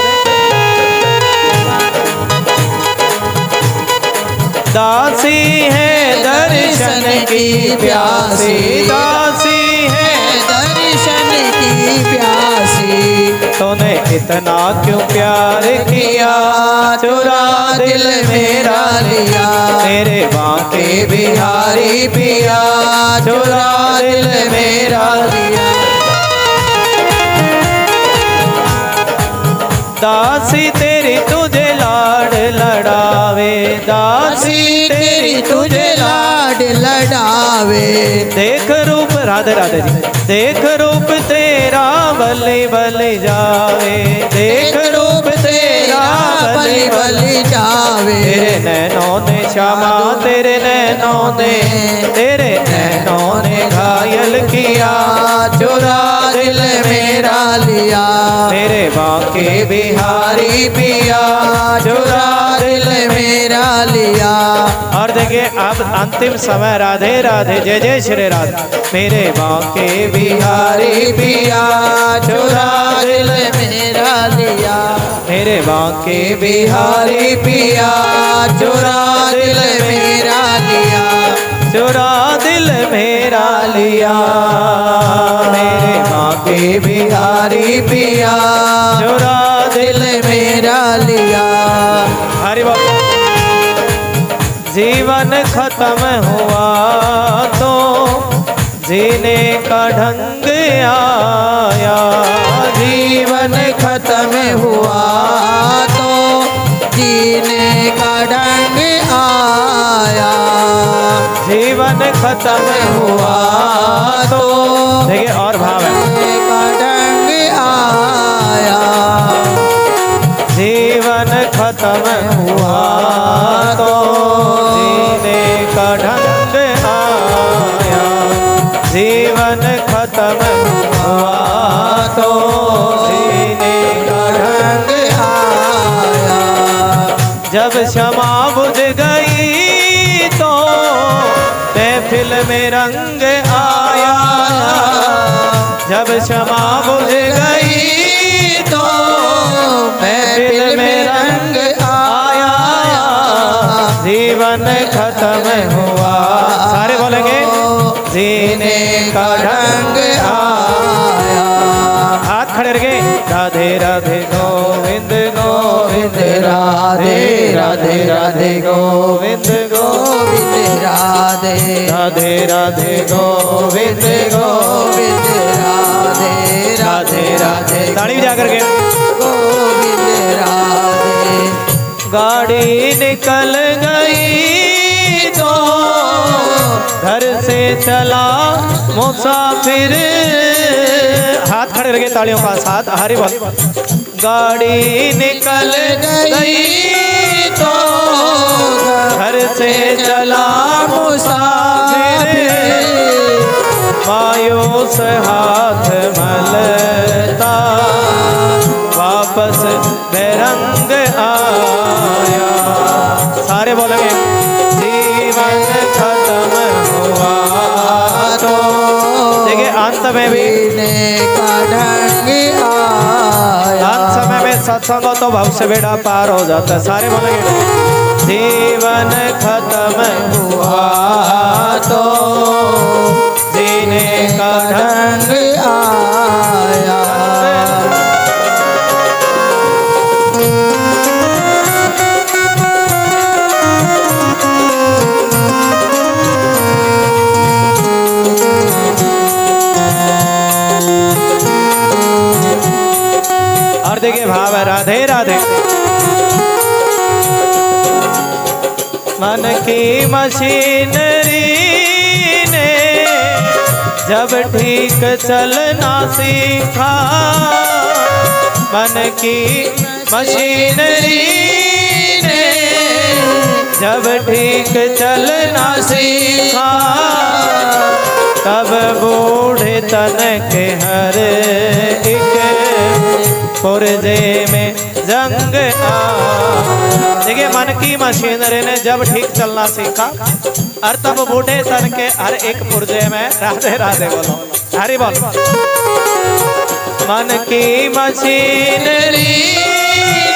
दासी है दर्शन की प्यासी, दासी है दर्शन की प्यासी। तूने इतना क्यों प्यार किया, चुरा दिल मेरा लिया। मेरे बांके बिहारी पिया, चुरा दिल मेरा लिया। दासी तेरी तुझे लाड लड़ावे, दासी तेरी तुझे लाड लड़ावे। देख रूप, राधे राधे जी, देख रूप तेरा बलि बलि जावे, देख रूप तेरा बलि बलि जावे। तेरे नैनों ने श्यामा, तेरे नैनों ने, तेरे नैनों ने घायल किया, चुरा दिल मेरा लिया। मेरे बांके बिहारी पिया, चुरा दिल मेरा लिया। और देखिए अब अंतिम समय, राधे राधे, जय जय श्री राधे। मेरे बांके बिहारी पिया, चुरा दिल मेरा लिया। मेरे बांके बिहारी पिया, चुरा दिल मेरा लिया, चुरा दिल मेरा लिया। मेरे बांके बिहारी पिया, चुरा दिल मेरा लिया। हरि बोल। जीवन खत्म हुआ तो जीने का ढंग आया, जीवन खत्म हुआ तो जीने का ढंग आया। जीवन खत्म हुआ तो, देखिए और भाव है, का ढंग आया। जीवन खत्म हुआ तो जीने का ढंग आया, जीवन खत्म हुआ तो जीने का ढंग आया। जब क्षमा बुझ गई तो महफिल में रंग आया, जब क्षमा बुझ गई तो महफिल में रंग आया। जीवन खत्म हुआ, सारे बोलेंगे, जीने का ढंग आया। हाथ खड़े रखे, राधे राधे गोविंद गोविंद, राधे राधे राधे गोविंद गोविंद, राधे राधे राधे गोविंद गोविंद, राधे राधे राधे। ताली बजा करके गोविंद राधे। गाड़ी निकल गई तो घर से चला मुसाफिर। हाथ खड़े रखे, तालियों का साथ, हरि बोल। गाड़ी निकल गई तो घर से चला मुसाफिर, मायूस हाथ मलता वापस बेरंग आया। सारे बोलेंगे, जीवन खत्म हुआ तो, देखिए अंत में भी का ढंग आया। अंत समय में सत्संग हो तो भव से बेड़ा पार हो जाता है। सारे बोलेंगे, जीवन खत्म हुआ तो जीने का ढंग आया। और देखिए भाव है, राधे राधे। मन की मशीनरी ने जब ठीक चलना सीखा, मन की मशीनरी ने जब ठीक चलना सीखा, तब बूढ़े तन के हर एक पुर्जे में जंग आ। देखिए मन की मशीनरी ने जब ठीक चलना सीखा, और तब बूढ़े तन के हर एक पुर्जे में, राधे राधे बोलो, हरि बोल। मन की मशीनरी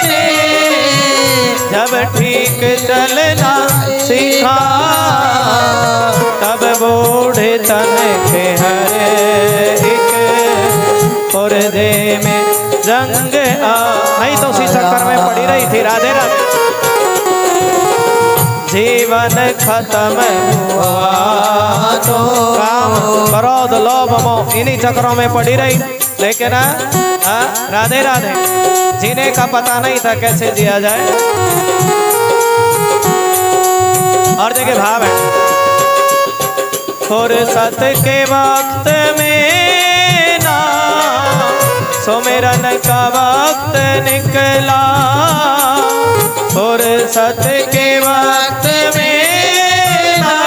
ने जब ठीक चलना सीखा, तब बूढ़े तन के हर एक पुर्जे में जंग नहीं तो उसी चक्कर में पड़ी रही थी। राधे राधे। जीवन खत्म हुआ तो काम क्रोध लोभ मोह इन्हीं चक्रों में पड़ी रही। लेकिन राधे राधे जीने का पता नहीं था कैसे जिया जाए। और देखिए भाव है, फुर्सत के वक्त में ना सुमिरन का वक्त निकला, फुर्सत के वक्त में ना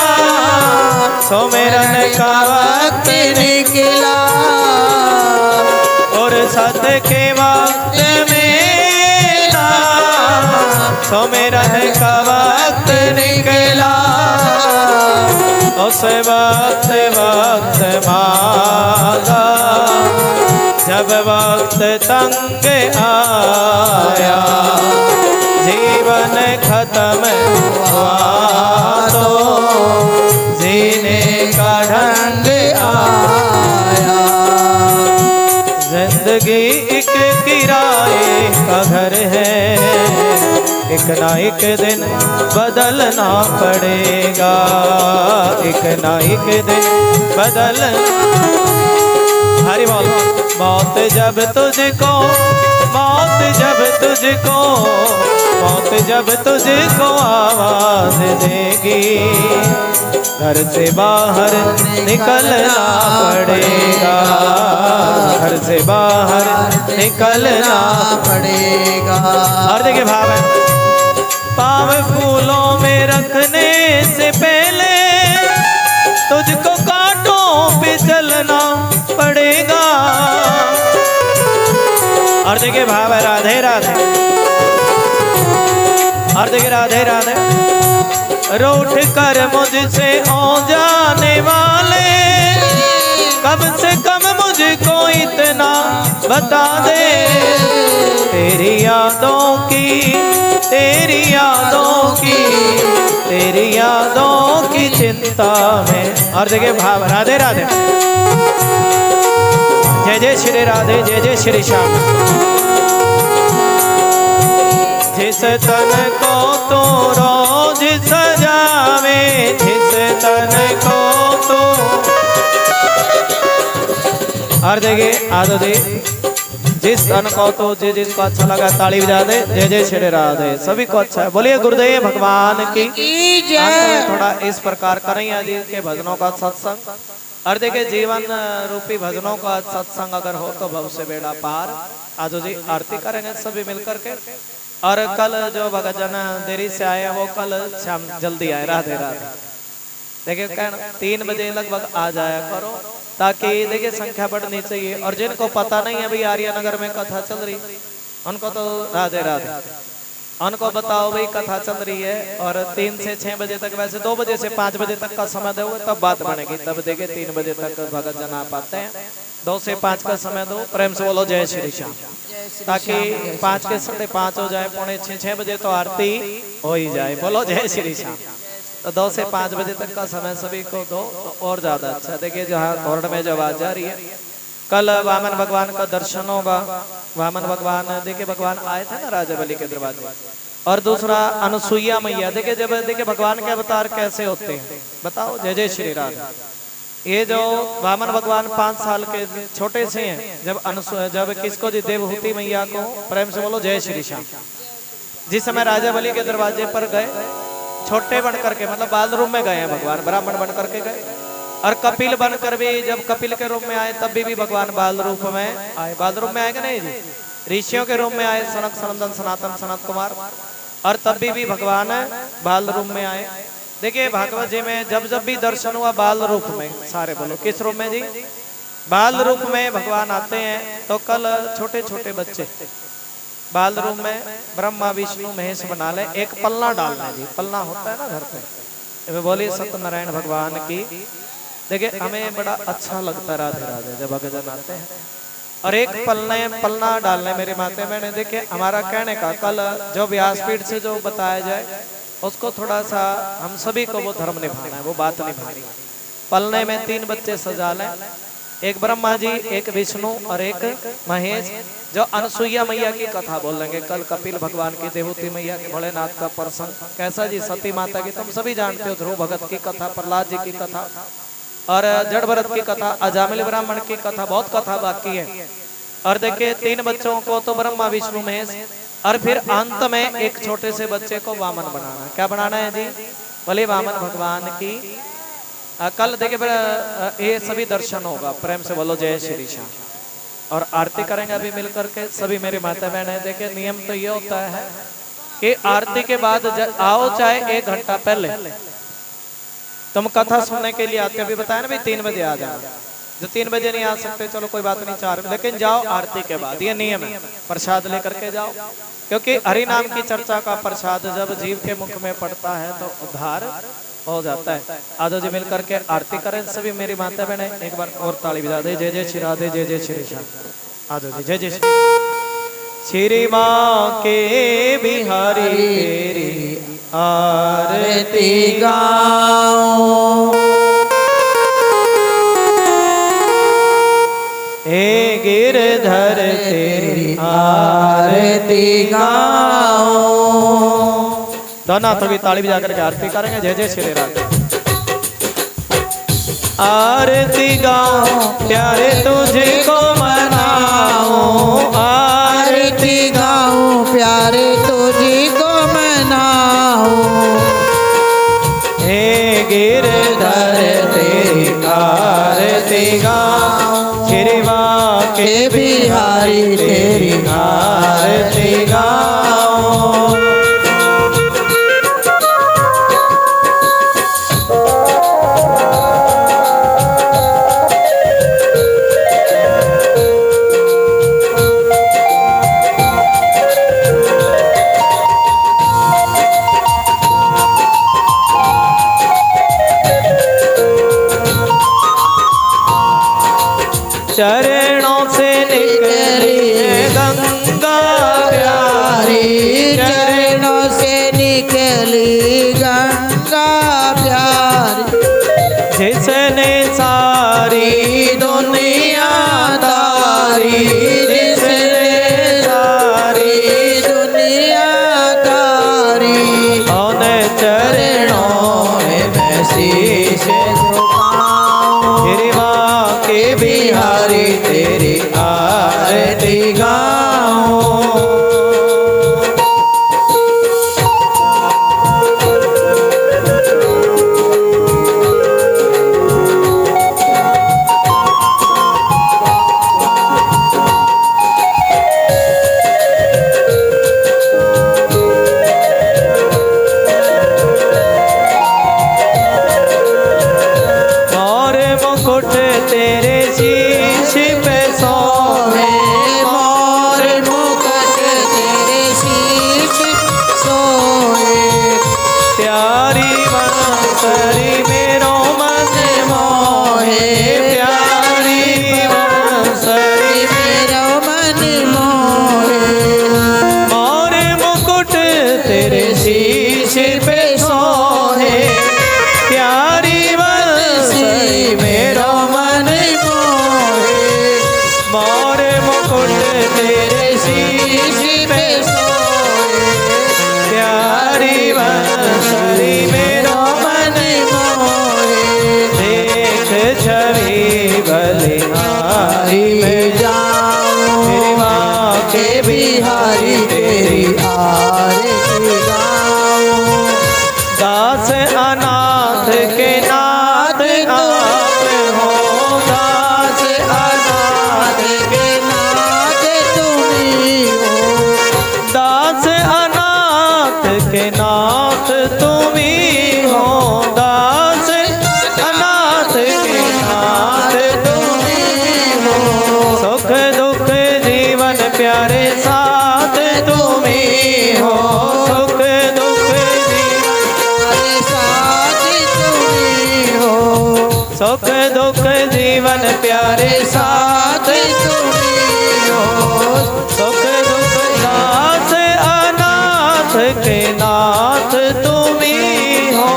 सुमिरन का वक्त निकला, फुर्सत के वक्त में ना सुमिरन का वक्त निकला। उस वक्त मांगा जब वक्त तंग आया, जीवन खत्म हुआ तो जीने का ढंग आया। जिंदगी एक किराए का घर है, एक ना एक दिन बदलना पड़ेगा, एक ना एक दिन बदलना। हरि बोल। मौत जब तुझको, मौत जब तुझको, मौत जब तुझको आवाज देगी, घर से बाहर निकलना पड़ेगा, घर से बाहर निकलना पड़ेगा। और देखिए भाव है, पाँव फूलों में रखने से पहले तुझको कांटों पे चलना पड़ेगा। और देखिए भाव है, राधे राधे। और देखिए राधे राधे। रूठ कर मुझसे हो जाने वाले, कम से कम मुझको इतना बता दे, तेरी यादों की, तेरी यादों की, तेरी यादों की चिंता में। और देखिए भाव, राधे राधे। जय जय श्री राधे, जय जय श्री श्याम। जिस तन को तू रोज सजावे, जिस तन को तू। और देखिए आदि जिस तन को तो जिसको अच्छा लगा ताली बजा दे। जय जय श्री राधे। सभी को अच्छा है। बोलिए गुरुदेव भगवान की जय। थोड़ा इस प्रकार करें जी के भजनों का सत्संग। और देखिए जीवन रूपी भजनों का सत्संग अगर हो तो भव से बेड़ा पार। आज जी आरती करेंगे सभी मिलकर के। और कल जो भगतजन देरी से आए वो कल शाम जल्दी आए। राधे राधे। देखिए 3 बजे लगभग आ जाया करो, ताकि देखिए संख्या बढ़नी चाहिए। और जिनको पता नहीं है भाई आर्यनगर में कथा चल रही, उनको तो राधे राधे, उनको बताओ भाई कथा चल रही है। और 3 से 6 बजे तक, वैसे 2 बजे से 5 बजे तक का समय दो, तब बात बनेगी। तब देखिए 3 बजे तक भगत जन आ पाते हैं। 2 से 5 का समय दो। प्रेम से बोलो जय श्री श्याम, ताकि 5 के 5:30 हो जाए, 5:45-6 बजे तो आरती हो ही जाए। बोलो जय श्री श्याम। तो 2 से 5 बजे तक का समय सभी को दो तो और ज्यादा अच्छा। देखिए जहाँ धोरण में जब आवाज जा रही है, कल वामन भगवान का दर्शन होगा। वामन भगवान देखिए भगवान आए थे ना राजा बलि के दरवाजे। और दूसरा अनुसुईया मैया, देखिए जब देखिए भगवान के अवतार कैसे होते हैं, बताओ। जय जय श्री राधे। ये जो वामन भगवान 5 साल के छोटे से हैं, जब किसको जी देवहूति मैया को, प्रेम से बोलो जय श्री श्याम। जिस समय राजा बलि के दरवाजे पर गए, छोटे बन करके, मतलब बाल रूप में गए हैं भगवान, ब्राह्मण बन करके गए। और कपिल बनकर भी जब कपिल के रूप में आए, तब भी भगवान बाल रूप में आए। बाल रूप में आए कि नहीं जी? ऋषियों के रूप में आए, सनक सनंदन सनातन सनत कुमार। और तब भी भगवान बाल रूप में आए। देखिए भागवत जी में जब जब भी दर्शन हुआ बाल रूप में, सारे बोलो किस रूप में जी? बाल रूप में भगवान आते हैं। तो कल छोटे छोटे बच्चे बाल रूप में ब्रह्मा विष्णु महेश बना ले, एक पलना डालना जी। पलना होता है ना घर पे। बोलिए सत्यनारायण भगवान की। देखिए हमें बड़ा अच्छा लगता राधे राधे जब भगजन आते हैं। और एक पलना डालने मेरे माते मैंने, देखिए हमारा कहने का कल जो व्यासपीठ से जो बताया जाए उसको थोड़ा सा हम सभी को वो धर्म निभाना है, वो बात निभानी है। पलने में 3 बच्चे सजा लें, एक ब्रह्मा जी, एक विष्णु और एक महेश, जो अनसुईया मैया की कथा बोल लेंगे। कल कपिल भगवान की, देवती मैया के, भोलेनाथ का प्रसंग कैसा जी, सती माता की तुम सभी जानते हो, ध्रुव भगत की कथा, प्रहलाद जी की कथा और जड़ भरत की कथा, अजामिल ब्राह्मण की कथा, बहुत कथा बाकी है। और देखिए 3 बच्चों को तो ब्रह्मा विष्णु महेश, और फिर अंत में एक छोटे से बच्चे को वामन बनाना। क्या बनाना है जी? बोले वामन भगवान की। कल देखिए ये सभी दर्शन होगा। प्रेम से बोलो जय श्री श्याम। और आरती करेंगे अभी मिलकर के सभी मेरी माता बहन है। देखिए नियम तो ये होता है कि आरती के बाद आओ, चाहे 1 घंटा पहले। तुम कथा सुनने के लिए आते, अभी बताया ना भाई 3 बजे आ जाना। जो 3 बजे नहीं आ सकते चलो कोई बात नहीं, 4 लेकिन जाओ आरती के बाद, ये नियम है। प्रसाद लेकर के जाओ, क्योंकि हरि नाम की चर्चा का प्रसाद जब जीव के मुख में पड़ता है तो उद्धार हो जाता है। आदो जी मिलकर के आरती करें सभी मेरी माता बहने। एक बार और ताली बजा दे। जय जय श्री राधे, जय जय श्री श्याम। आदो जी जय जय श्री माँ के बिहारी तेरी आरती गाओ, हे गिरधर तेरी आरती गाओ। दोनों हाथों की ताली बजा करके आरती करेंगे। जय जय श्री राधे। आरती गाओ प्यारे तुझको मनाओ, आरती गाऊं प्यारे तुझको मनाओ, हे गिरधर तेरी आरती गाओ, श्री माँ के बिहारी तेरी आरती गाओ। चरणों से निकली गंगा प्यारी, चरणों से निकली गंगा प्यारी, जिसने सारी दुनिया तारी, जिसने सारी दुनिया तारी, उन चरणों में शीश झुकाऊं, श्री माँ के बिहारी तेरी आरती गाऊं। तेरे शीश पे सोहे, मोर मुकुट तेरे शीश सोए, प्यारी बंसरी मेरो मन मोहे, प्यारी बंसरी मेरो मन मोहे, मोर मुकुट तेरे शीश पे सोहे, प्यारी बंसरी मेरो मोर मुकुट तेरे शीश पे सोए, प्यारी बंसरी मेरो मन मोहे, देख छवि बलिहारी में जाऊं, मेरी माँ के बिहारी तेरी आरती गाऊं। दास अनाथ के नाथ आप हो, दास अनाथ के नाथ तुम्ही हो, दास अनाथ के नाथ तुम्ही हो, दास अनाथ के नाथ तुम्ही हो, सुख दुख जीवन प्यारे साथ तुम्ही हो, सुख दुख जीवन साथ तुम्ही हो, सुख दुख जीवन प्यारे साथ तुम्ही हो, सुख दुख दास अनाथ के नाथ तुम्ही हो।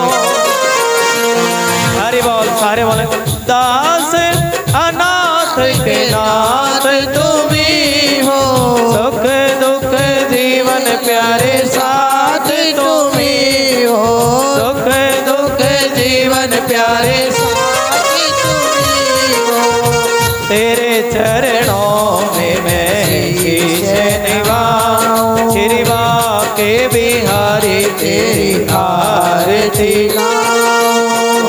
हरि बोल, सारे बोले दास अनाथ आरती गाऊं,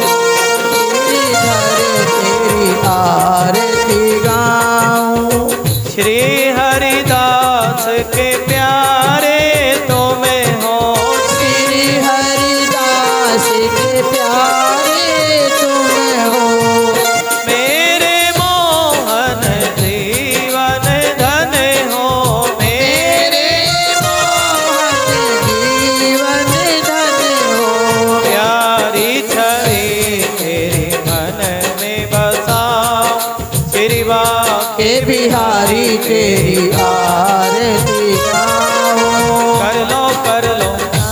गिरिधर तेरी आरती गाऊं। श्री हरिदास के प्यारे तुम्हें हो, श्री हरिदास के प्यारे तुम हो। मेरे मोहन जीवन धन हो, मेरे मोहन जीवन धन हो। प्यारी छवि तेरे मन में बसाओ, श्री के बिहारी तेरी आरती गाओ।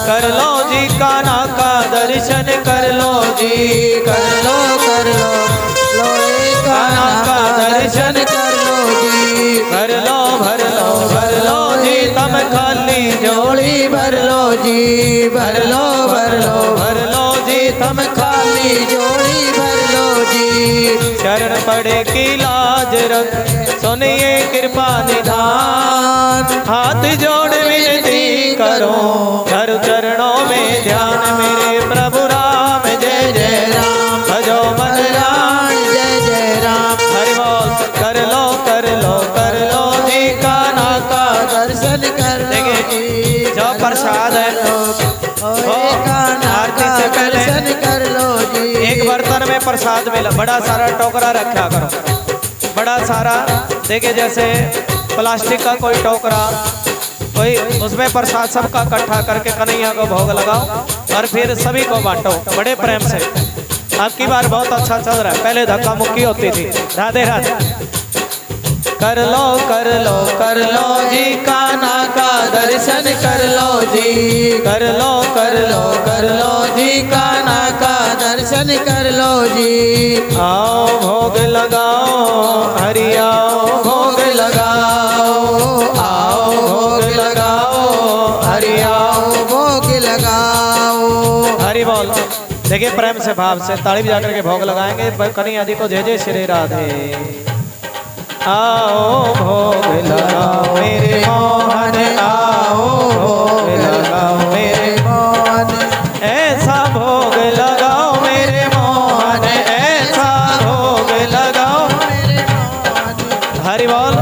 कर लो जी कान्हा का दर्शन कर लो जी, कर लो लोए कान्हा का दर्शन कर लो जी। भर लो जी तम खाली झोली भर लो जी, भर लो जी तम खाली झोली भर लो जी। शरण पड़े की लाज रख, सुनिए कृपा निधान, हाथ जोड़ विनती करो, हर चरणों में ध्यान, मेरे प्रभु राम जय जय राम, भजो मन राम जय जय राम। हरि बोल। कर लो जी कान्हा का दर्शन कर लो देखिए, जी। जो प्रसाद है ओए कान्हा आरती का से पहले दर्शन कर लो जी। एक बर्तन में प्रसाद मिला, बड़ा सारा टोकरा रखा करो, बड़ा सारा। देखिए जैसे प्लास्टिक का कोई टोकरा, कोई उसमें प्रसाद सबका इकट्ठा करके कन्हैया को भोग लगाओ और फिर सभी को बांटो बड़े प्रेम से। आपकी बार बहुत अच्छा चल रहा है, पहले धक्का मुक्की होती थी। राधे राधे। कर लो जी कान्हा का दर्शन कर लो जी, कर लो जी कान्हा का दर्शन कर लो जी। आओ भोग लगाओ, हरि आओ भोग लगाओ, आओ भोग लगाओ, हरि आओ भोग लगाओ। हरि बोल। देखिए प्रेम से भाव से ताली बजा करके भोग लगाएंगे। कन्हैया जी को जय जय श्री राधे। आओ भोग लगाओ मेरे मोहन, आओ भोग लगाओ मेरे मोहन, ऐसा भोग लगाओ मेरे मोहन, ऐसा भोग लगाओ। हरि बोल।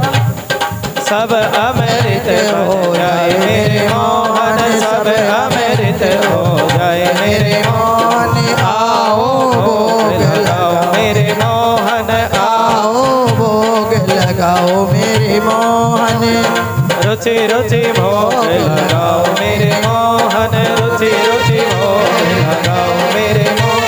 सब अमृत हो जाए मेरे मोहन, सब अमृत हो जाए मेरे मोहन, आओ भोग लगाओ मेरे मोहन, आओ भोग लगाओ मेरे मोहन। रुचि भोग लगाओ मेरे मोहन, रुचि भोग लगाओ मेरे मोहन।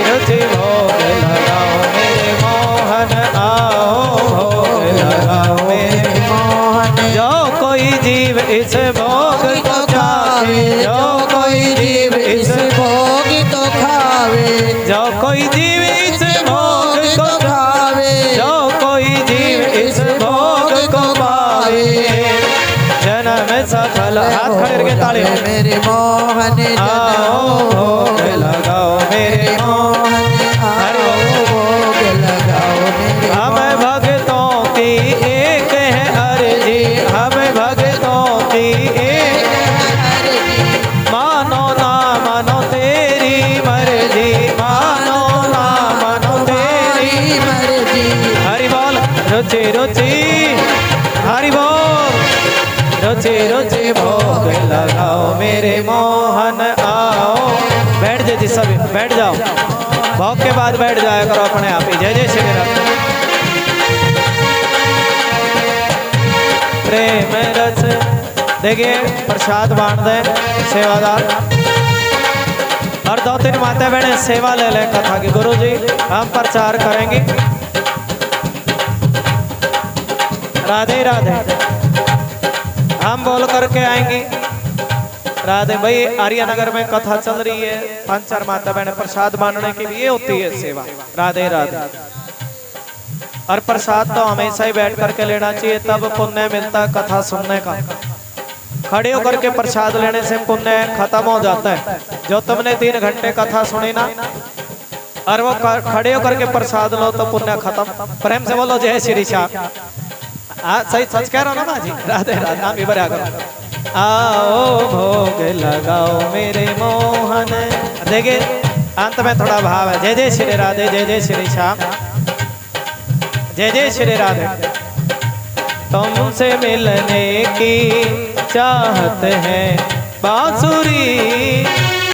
रुचि भोग लगाओ मेरे मोहन, आओ भोग लगाओ मेरे मोहन। जो कोई जीव इस भोग को खावे, जो कोई जीव इस भोग तो खावे, जो कोई जीव इस भोग को खावे, जो कोई जीव इस भोग को पावे, जन्म सफल। हाथ खड़े करके ताली। मेरे मोहन, आओ भोग लगाओ मेरे मोहन, आओ भोग लगाओ मेरे। हम भक्तों की एक है अर्जी, हम भक्तों की एक मानो ना मानो तेरी मर्जी, मानो ना मानो तेरी मर्जी। हरि बोल। रुचि हरि बोल। रुचि भोग लगाओ मेरे मोहन, आओ। बैठ जाओ जी, सब बैठ जाओ, भोग के बाद बैठ जाया करो अपने आप ही। जय जय श्री राम। प्रेम रस। देखिए प्रसाद बांट दें सेवादार, और 2-3 माता बहने सेवा ले लें कथा की। गुरु जी हम प्रचार करेंगे। राधे राधे। हम बोल करके आएंगे। राधे भाई। आर्यनगर में कथा चल रही है, 5-4 माता बहने प्रसाद बांटने की भी ये होती है सेवा। राधे राधे। और प्रसाद तो हमेशा ही बैठ करके लेना चाहिए, तब पुण्य मिलता है कथा सुनने का। खड़े होकर के प्रसाद लेने से पुण्य खत्म हो जाता है। जो तुमने 3 घंटे कथा सुनी ना, और वो खड़े होकर के प्रसाद लो तो पुण्य खत्म। प्रेम से बोलो जय श्री श्याम। सही सच कह रहा हूँ ना माँ जी। राधे राधे। आप भी बड़ा करो। आओ भोग लगाओ मेरे मोहन। देखिए अंत में थोड़ा भाव है। जय जय श्री राधे, जय जय श्री श्याम, जय जय श्री राधे। तुमसे मिलने की चाहत है बांसुरी